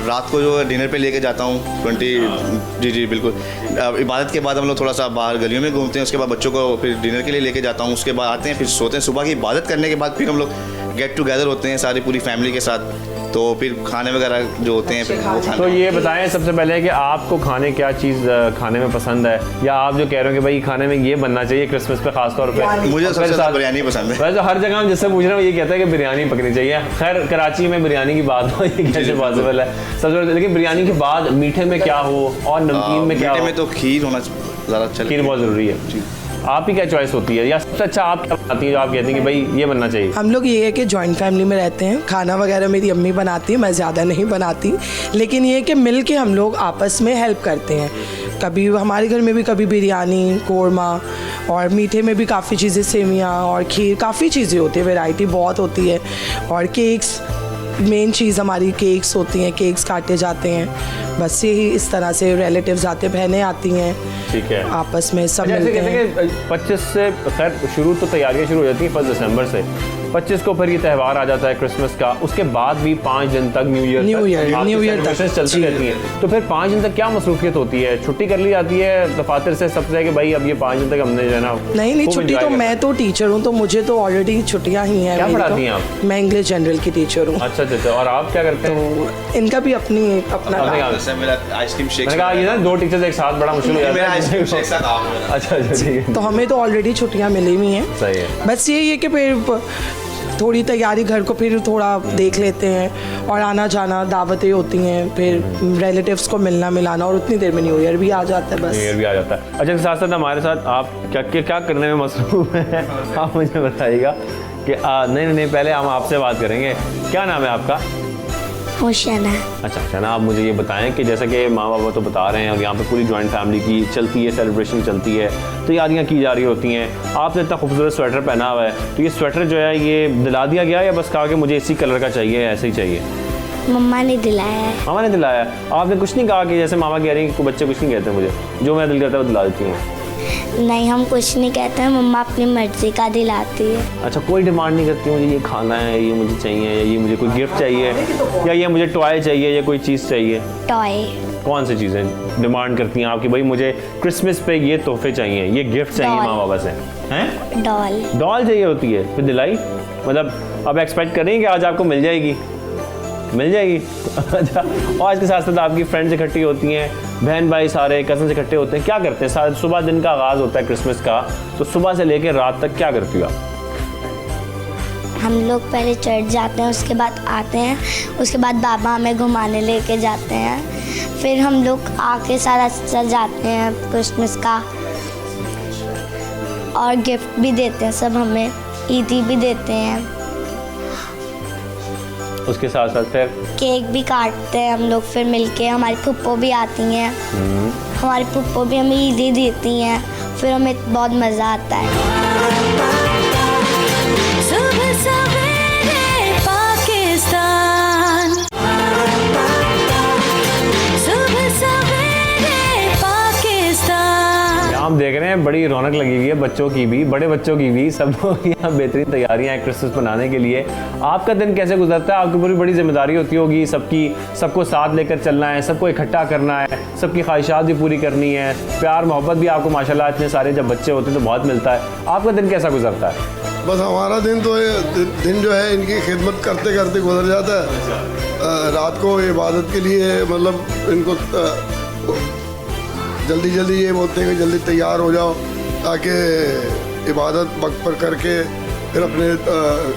रात को जो डिनर पे लेके जाता हूँ 20 जी बिल्कुल। इबादत के बाद हम लोग थोड़ा सा बाहर गलियों में घूमते हैं, उसके बाद बच्चों को फिर डिनर के लिए लेके जाता हूँ, उसके बाद आते हैं फिर सोते हैं। सुबह की इबादत करने के बाद फिर हम लोग गेट टुगेदर होते हैं सारी पूरी फैमिली के साथ, तो फिर खाने वगैरह जो होते हैं फिर वो खाने। तो ये बताएं सबसे पहले कि आपको खाने क्या चीज़ खाने में पसंद है, या आप जो कह रहे हो कि भाई खाने में ये बनना चाहिए क्रिसमस पे खास तौर पे? मुझे सबसे ज़्यादा बिरयानी पसंद है। वैसे हर जगह हम जिससे पूछ रहे हैं वो ये कहता है कि बिरयानी पकनी चाहिए। खैर कराची में बिरयानी की बात हो ये कैसे पॉसिबल है सबसे, लेकिन बिरयानी के बाद मीठे में क्या हो और नमकीन में क्या हो? मीठे में तो खीर होना ज़्यादा अच्छा, खीर बहुत ज़रूरी है। आपकी क्या चॉइस होती है, या सबसे अच्छा आप क्या बनाती हैं जो आप कहती हैं कि भाई ये बनना चाहिए? हम लोग ये है कि जॉइंट फैमिली में रहते हैं, खाना वगैरह मेरी अम्मी बनाती है, मैं ज़्यादा नहीं बनाती, लेकिन ये है कि मिल के हम लोग आपस में हेल्प करते हैं। कभी हमारे घर में भी कभी बिरयानी, कोरमा, और मीठे में भी काफ़ी चीज़ें, सेवियाँ और खीर, काफ़ी चीज़ें होती है, वैरायटी बहुत होती है। और केक्स, मेन चीज़ हमारी केक्स होती हैं, केक्स काटे जाते हैं, बस यही इस तरह से रिलेटिव्स आते, बहनें आती हैं, ठीक है, आपस में सब जैसे मिलते कहते हैं। हैं कि 25 से खैर शुरू तो तैयारियां शुरू हो जाती हैं 1 दिसंबर से, 25 को फिर ये त्यौहार आ जाता है क्रिसमस का, उसके बाद भी 5 दिन तक न्यू ईयर तक चलती रहती हैं। तो फिर 5 दिन तक क्या मसरूफियत होती है? छुट्टी कर ली जाती है दफातर से सबसे कि भाई अब ये 5 दिन तक हमने जो है ना नहीं छुट्टी तो, मैं तो टीचर हूँ तो मुझे तो ऑलरेडी छुट्टियाँ ही हैं। क्या पढ़ाती हैं आप? मैं इंग्लिश जनरल की टीचर हूँ। अच्छा, और आप क्या करते हो? इनका भी अपना आइसक्रीम शेक। मैंने कहा ये ना 2 टीचर्स एक साथ बड़ा मुश्किल हो जाता है। आइसक्रीम शेक साथ अच्छा ठीक है। तो हमें तो ऑलरेडी छुट्टियाँ मिली हुई हैं, सही है। बस यही है कि फिर थोड़ी तैयारी घर को फिर थोड़ा देख लेते हैं, और आना जाना, दावतें होती हैं, फिर रिलेटिव्स को मिलना मिलाना, और उतनी देर में न्यू ईयर भी आ जाता है। बस न्यू ईयर भी आ जाता है। अच्छा, साथ साथ हमारे साथ आप क्या करने में मसरूफ हैं आप मुझे बताइएगा कि नहीं पहले हम आपसे बात करेंगे। क्या नाम है आपका? होशाना। अच्छा ना, आप मुझे ये बताएं कि जैसे कि माँ बाबा तो बता रहे हैं और यहाँ पे पूरी जॉइंट फैमिली की चलती है, सेलिब्रेशन चलती है, तैयारियाँ की जा रही होती हैं। आपने इतना खूबसूरत स्वेटर पहना हुआ है, तो ये स्वेटर जो है ये दिला दिया गया या बस कहा कि मुझे इसी कलर का चाहिए, ऐसे ही चाहिए? मम्मा ने दिलाया है। मामा ने दिलाया? आपने कुछ नहीं कहा कि जैसे मामा कह रही हैं कि बच्चे कुछ नहीं कहते मुझे, जो मेरा दिल करता है वो दिला देती हैं? नहीं, हम कुछ नहीं कहते हैं, मम्मा अपनी मर्जी का दिलाती है। अच्छा, कोई डिमांड नहीं करती मुझे ये खाना है, ये मुझे चाहिए, या ये मुझे कोई गिफ्ट चाहिए, या ये मुझे टॉय चाहिए, या कोई चीज़ चाहिए? टॉय। कौन सी चीज़ें डिमांड करती हैं आपकी? भाई मुझे क्रिसमस पे ये तोहफे चाहिए, ये गिफ्ट चाहिए माँ बाबा से? हैं? डॉल चाहिए होती है, फिर दिलाई? मतलब अब एक्सपेक्ट करें कि आज आपको मिल जाएगी? अच्छा, और आज के साथ साथ आपकी फ्रेंड्स इकट्ठी होती हैं, बहन भाई सारे कज़न्स इकट्ठे होते हैं, क्या करते हैं? सुबह दिन का आगाज़ होता है क्रिसमस का, तो सुबह से लेकर रात तक क्या करती हो आप? हम लोग पहले चर्च जाते हैं, उसके बाद आते हैं, उसके बाद बाबा हमें घुमाने लेके जाते हैं, फिर हम लोग आके सारा सजाते हैं क्रिसमस का, और गिफ्ट भी देते हैं सब, हमें ईदी भी देते हैं। उसके साथ साथ फिर केक भी काटते हैं हम लोग, फिर मिलके हमारी फुप्पो भी आती हैं, हमारी फुप्पो भी हमें ईदी देती हैं, फिर हमें बहुत मज़ा आता है। सुबह सवेरे पाकिस्तान, सुबह सवेरे पाकिस्तान। आप देख रहे हैं बड़ी रौनक लगी हुई है, बच्चों की भी, बड़े बच्चों की भी, सब लोग यहाँ बेहतरीन तैयारियां हैं क्रिसमस मनाने के लिए। आपका दिन कैसे गुजरता है? आपकी पूरी बड़ी जिम्मेदारी होती होगी, सबको साथ लेकर चलना है, सबको इकट्ठा करना है, सबकी ख्वाहिशात भी पूरी करनी है, प्यार मोहब्बत भी आपको माशाल्लाह इतने सारे जब बच्चे होते हैं तो बहुत मिलता है। आपका दिन कैसा गुजरता है? बस हमारा दिन तो दिन जो है इनकी खिदमत करते करते गुजर जाता है। रात को इबादत के लिए मतलब इनको जल्दी ये बोलते हैं कि जल्दी तैयार हो जाओ ताकि इबादत वक्त पर करके फिर अपने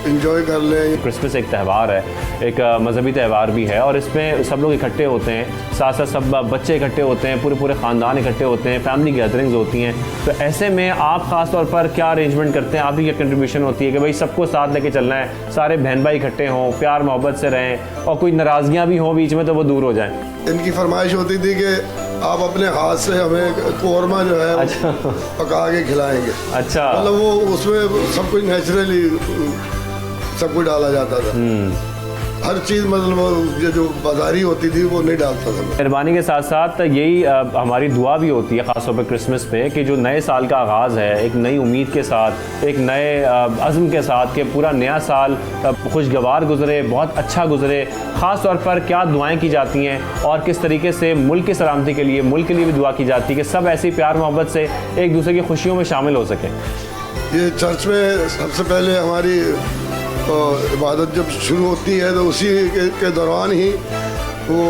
एंजॉय कर लें। क्रिसमस एक त्यौहार है, एक मजहबी त्यौहार भी है, और इसमें सब लोग इकट्ठे होते हैं, साथ साथ सब बच्चे इकट्ठे होते हैं, पूरे ख़ानदान इकट्ठे होते हैं, फैमिली गैदरिंग्स होती हैं। तो ऐसे में आप ख़ास तौर पर क्या अरेंजमेंट करते हैं? आपकी क्या कंट्रीब्यूशन होती है कि भाई सबको साथ लेके चलना है, सारे बहन भाई इकट्ठे हों, प्यार मोहब्बत से रहें, और कोई नाराज़गियाँ भी हों बीच में तो वो दूर हो जाएँ? इनकी फरमाइश होती थी कि आप अपने हाथ से हमें कोरमा जो है अच्छा पका के खिलाएंगे। अच्छा, मतलब वो उसमें सब कुछ नेचुरली सब कुछ डाला जाता था। हर चीज़ मतलब ये जो बाजारी होती थी वो नहीं डालता था मैं। मेहरबानी के साथ साथ यही हमारी दुआ भी होती है ख़ासतौर पर क्रिसमस पे कि जो नए साल का आगाज़ है एक नई उम्मीद के साथ, एक नए अज़्म के साथ कि पूरा नया साल खुशगवार गुजरे, बहुत अच्छा गुजरे। ख़ास तौर पर क्या दुआएं की जाती हैं और किस तरीके से मुल्क की सलामती के लिए, मुल्क के लिए भी दुआ की जाती है कि सब ऐसी प्यार मोहब्बत से एक दूसरे की खुशियों में शामिल हो सकें। ये चर्च में सबसे पहले हमारी इबादत जब शुरू होती है तो उसी के दौरान ही वो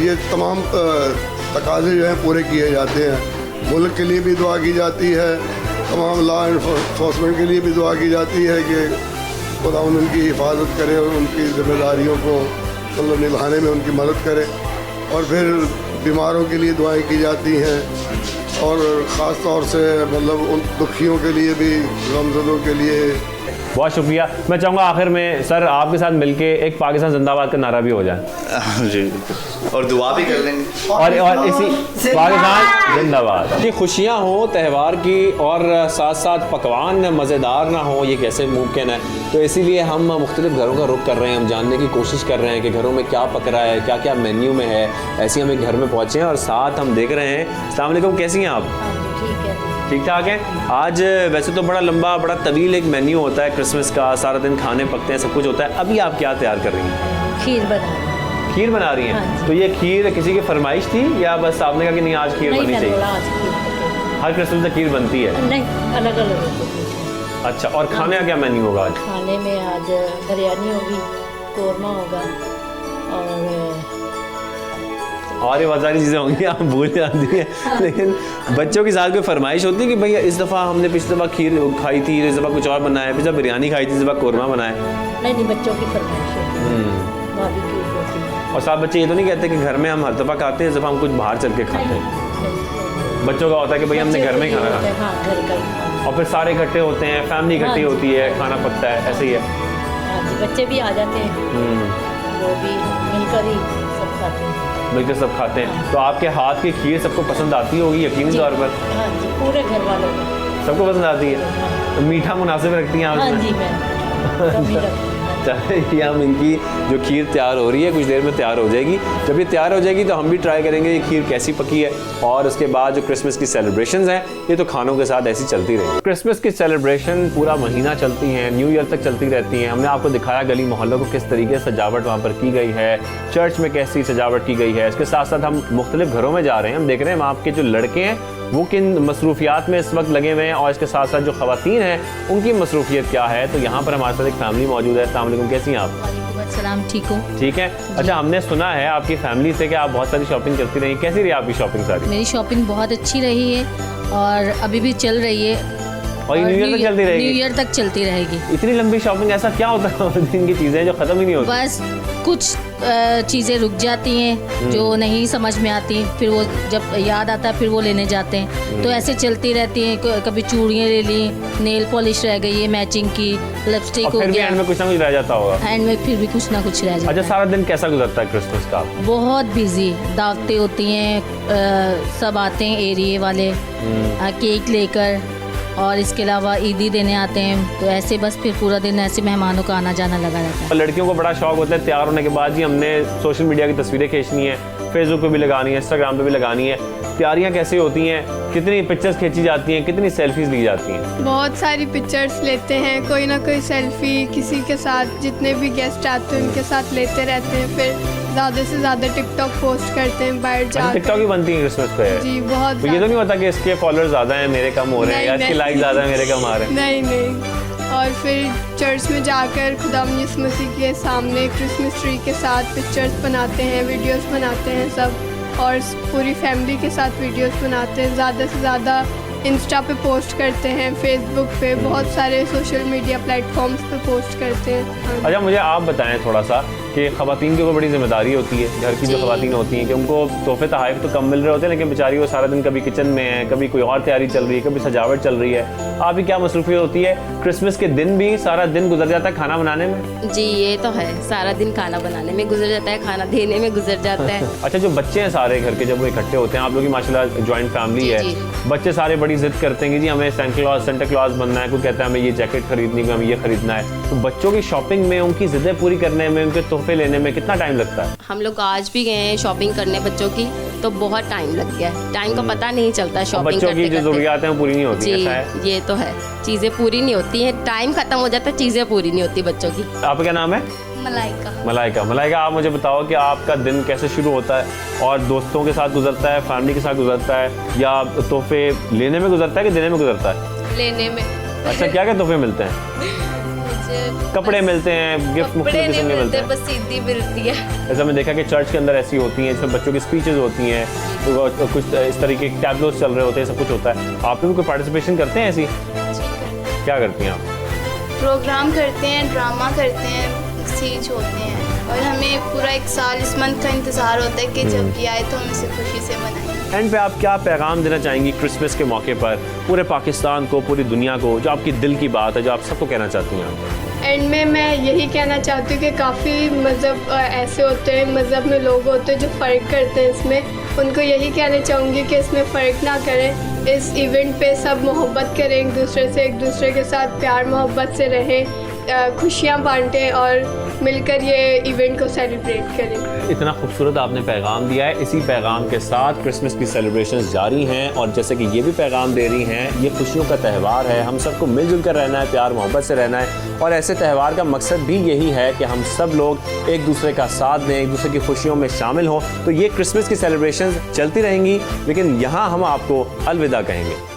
ये तमाम तकाज़े जो हैं पूरे किए जाते हैं। मुल्क के लिए भी दुआ की जाती है, तमाम लॉ एनफोर्समेंट के लिए भी दुआ की जाती है कि खुदा उनकी हिफाजत करे और उनकी जिम्मेदारियों को मतलब निभाने में उनकी मदद करे। और फिर बीमारों के लिए दुआएं की जाती हैं और ख़ास तौर से मतलब उन दुखियों के लिए भी, गमज़दों के लिए। बहुत शुक्रिया। मैं चाहूँगा आखिर में सर आपके साथ मिलके एक पाकिस्तान जिंदाबाद का नारा भी हो जाए। जी, और दुआ भी कर लेंगे और इसी पाकिस्तान जिंदाबाद की खुशियाँ हों त्यौहार की और साथ साथ पकवान मज़ेदार ना हो, ये कैसे मुमकिन है। तो इसीलिए हम मुख्तलिफ घरों का रुख कर रहे हैं, हम जानने की कोशिश कर रहे हैं कि घरों में क्या पक रहा है, क्या क्या मेन्यू में है। ऐसे हम एक घर में पहुँचे हैं और साथ हम देख रहे हैं। अस्सलाम वालेकुम, कैसी हैं आप? ठीक ठाक है। आज वैसे तो बड़ा लंबा बड़ा तवील एक मेन्यू होता है क्रिसमस का, सारा दिन खाने पकते हैं, सब कुछ होता है। अभी आप क्या तैयार कर रही हैं? खीर बना रही हैं। तो ये खीर किसी की फरमाइश थी या बस आपने कहा कि नहीं आज खीर बननी चाहिए? हर क्रिसमस में खीर बनती है? नहीं, अलग अलग। अच्छा, और खाने का क्या मेन्यू होगा आज? खाने में आज बिरयानी होगी, कौरमा होगा और ये बहुत सारी चीज़ें होंगी, आप भूल जाती हैं। लेकिन बच्चों के साथ कोई फरमाइश होती है कि भैया इस दफ़ा हमने पिछली दफ़ा खीर खाई थी, इस दफ़ा कुछ और बनाया, पिछली बिरयानी खाई थी, इस दफ़ा कौरमा बनाया? नहीं, बच्चों की फरमाइश होती है। और साथ बच्चे ये तो नहीं कहते कि घर में हम हर दफ़ा खाते हैं, इस दफ़ा हम कुछ बाहर चल के खाते हैं। बच्चों का होता है कि भैया हमने घर में खाना खाना, और फिर सारे इकट्ठे होते हैं, फैमिली इकट्ठी होती है, खाना पकता है, ऐसे ही है। बच्चे भी आ जाते हैं, वो भी मिलकर ही सब खाते हैं। मिलकर सब खाते हैं। तो आपके हाथ की खीर सबको पसंद आती होगी यकीनी तौर पर? हाँ जी, पूरे घर वालों को सबको पसंद आती है। तो मीठा मुनासिब रखती हैं आप? हाँ जी, मैं चलिए, हम इनकी जो खीर तैयार हो रही है कुछ देर में तैयार हो जाएगी। जब ये तैयार हो जाएगी तो हम भी ट्राई करेंगे ये खीर कैसी पकी है। और उसके बाद जो क्रिसमस की सेलिब्रेशंस हैं ये तो खानों के साथ ऐसी चलती रहेगी। क्रिसमस की सेलिब्रेशन पूरा महीना चलती हैं, न्यू ईयर तक चलती रहती हैं। हमने आपको दिखाया गली मोहल्लों को किस तरीके से सजावट वहाँ पर की गई है, चर्च में कैसी सजावट की गई है। इसके साथ साथ हम मुख्तलिफ घरों में जा रहे हैं, हम देख रहे हैं आपके जो लड़के हैं वो किन मसरूफियात में इस वक्त लगे हुए हैं और इसके साथ साथ जो ख़वातीन हैं उनकी मसरूफियत क्या है। तो यहाँ पर हमारे साथ एक फैमिली मौजूद है। अस्सलाम वालेकुम, कैसी हैं आप? सलाम, ठीक हूँ। ठीक है। अच्छा, हमने सुना है आपकी फैमिली से कि आप बहुत सारी शॉपिंग करती रही, कैसी रही आपकी शॉपिंग सारी? मेरी शॉपिंग बहुत अच्छी रही है और अभी भी चल रही है और न्यू ईयर तक चलती रहेगी? न्यू ईयर तक चलती रहेगी। इतनी लंबी शॉपिंग, ऐसा क्या होता है इनकी चीज़ें जो ख़त्म ही नहीं होती? बस कुछ चीज़ें रुक जाती हैं जो नहीं समझ में आती, फिर वो जब याद आता है फिर वो लेने जाते हैं। तो ऐसे चलती रहती हैं। कभी चूड़ियाँ ले ली, नेल पॉलिश रह गई है मैचिंग की, लिपस्टिक हो गया, एंड में कुछ ना कुछ रह जाता होगा। एंड में फिर भी कुछ ना कुछ रह जाता है। अच्छा, सारा दिन कैसा गुजरता है क्रिसमस का? बहुत बिजी, दावतें होती हैं, सब आते हैं एरिया वाले केक लेकर, और इसके अलावा ईदी देने आते हैं। तो ऐसे बस फिर पूरा दिन ऐसे मेहमानों का आना जाना लगा रहता है। लड़कियों को बड़ा शौक होता है तैयार होने के बाद ही हमने सोशल मीडिया की तस्वीरें खींचनी है, फेसबुक पे भी लगानी है, इंस्टाग्राम पे भी लगानी है। तैयारियां कैसे होती हैं, कितनी पिक्चर्स खींची जाती हैं, कितनी सेल्फीज ली जाती हैं? बहुत सारी पिक्चर्स लेते हैं, कोई ना कोई सेल्फी किसी के साथ, जितने भी गेस्ट आते हैं उनके साथ लेते रहते हैं। फिर ज़्यादा से ज़्यादा टिकटॉक पोस्ट करते हैं बाहर जाकर। टिकटॉक ही बनती है क्रिसमस पे? जी, बहुत। तो ये तो नहीं होता कि इसके फॉलोअर्स ज़्यादा हैं मेरे कम हो रहे हैं, या इसके लाइक ज़्यादा है मेरे कम आ रहे हैं? नहीं। और फिर चर्च में जाकर खुदा यीशु मसीह के सामने क्रिसमस ट्री के साथ पिक्चर्स बनाते हैं, वीडियोस बनाते हैं सब, और पूरी फैमिली के साथ वीडियोस बनाते हैं। ज़्यादा से ज़्यादा इंस्टा पे पोस्ट करते हैं, फेसबुक पे, बहुत सारे सोशल मीडिया प्लेटफॉर्म्स पे पोस्ट करते हैं। अच्छा, मुझे आप बताएं थोड़ा सा कि ख़वातीन की ऊपर बड़ी जिम्मेदारी होती है, घर की जो ख़वातीन होती हैं कि उनको तोहफे तोहफ़े तो कम मिल रहे होते हैं, लेकिन बेचारी वो सारा दिन कभी किचन में है, कभी कोई और तैयारी चल रही है, कभी सजावट चल रही है। आपकी क्या मसरूफियत होती है? क्रिसमस के दिन भी सारा दिन गुजर जाता है खाना बनाने में? जी, ये तो है, सारा दिन खाना बनाने में गुजर जाता है, खाना देने में गुजर जाता है। अच्छा, जो बच्चे हैं सारे घर के जब वो इकट्ठे होते हैं, आप लोग की माशाल्लाह जॉइंट फैमिली है, बच्चे सारे बड़ी जिद करते हैं कि जी हमें सेंटा क्लॉज बनना है, कोई कहता है हमें ये जैकेट खरीदनी है, हमें ये खरीदना है। तो बच्चों की शॉपिंग में, उनकी जिद्दें पूरी करने में, उनके तोहफे लेने में कितना टाइम लगता है? हम लोग आज भी गए हैं शॉपिंग करने बच्चों की, तो बहुत टाइम लग गया है। टाइम का पता नहीं चलता शॉपिंग बच्चों की जो ज़रूरियात हैं वो पूरी नहीं होती जी, ऐसा है? ये तो है, चीज़ें पूरी नहीं होती हैं, टाइम ख़त्म हो जाता है, चीज़ें पूरी नहीं होती बच्चों की। आपका क्या नाम है? मलाइका। मलाइका, आप मुझे बताओ कि आपका दिन कैसे शुरू होता है और दोस्तों के साथ गुजरता है, फैमिली के साथ गुजरता है, या तोहफे लेने में गुजरता है कि देने में गुजरता है? लेने में। अच्छा, क्या क्या तोहफे मिलते हैं? कपड़े मिलते हैं, गिफ्ट मुख्तलिफ किस्म के मिलते हैं, बस सीधी मिलती है। ऐसा मैंने देखा कि चर्च के अंदर ऐसी होती हैं, इसमें बच्चों की स्पीचेस होती हैं, तो कुछ इस तरीके के टैबलोस चल रहे होते हैं, सब कुछ होता है। आप लोग कोई पार्टिसिपेशन करते हैं ऐसी? क्या करती हैं आप? प्रोग्राम करते हैं, ड्रामा करते हैं, स्टेज होते हैं, और हमें पूरा एक साल इस मंथ का इंतज़ार होता है कि जब ये आए तो हम इसे खुशी से मनाएं। एंड पे आप क्या पैगाम देना चाहेंगी क्रिसमस के मौके पर पूरे पाकिस्तान को, पूरी दुनिया को, जो आपकी दिल की बात है, जो आप सबको कहना चाहती हैं? एंड में मैं यही कहना चाहती हूँ कि काफ़ी मज़हब ऐसे होते हैं, मज़हब में लोग होते हैं जो फ़र्क करते हैं इसमें, उनको यही कहना चाहूँगी कि इसमें फ़र्क ना करें। इस इवेंट पे सब मोहब्बत करें एक दूसरे से, एक दूसरे के साथ प्यार मोहब्बत से रहें, खुशियाँ बांटें और मिलकर ये इवेंट को सेलिब्रेट करें। इतना खूबसूरत आपने पैगाम दिया है। इसी पैगाम के साथ क्रिसमस की सेलिब्रेशंस जारी हैं, और जैसे कि ये भी पैगाम दे रही हैं, ये खुशियों का त्यौहार है, हम सबको मिलजुल कर रहना है, प्यार मोहब्बत से रहना है, और ऐसे त्यौहार का मकसद भी यही है कि हम सब लोग एक दूसरे का साथ दें, एक दूसरे की खुशियों में शामिल हों। तो ये क्रिसमस की सेलिब्रेशंस चलती रहेंगी, लेकिन यहाँ हम आपको अलविदा कहेंगे।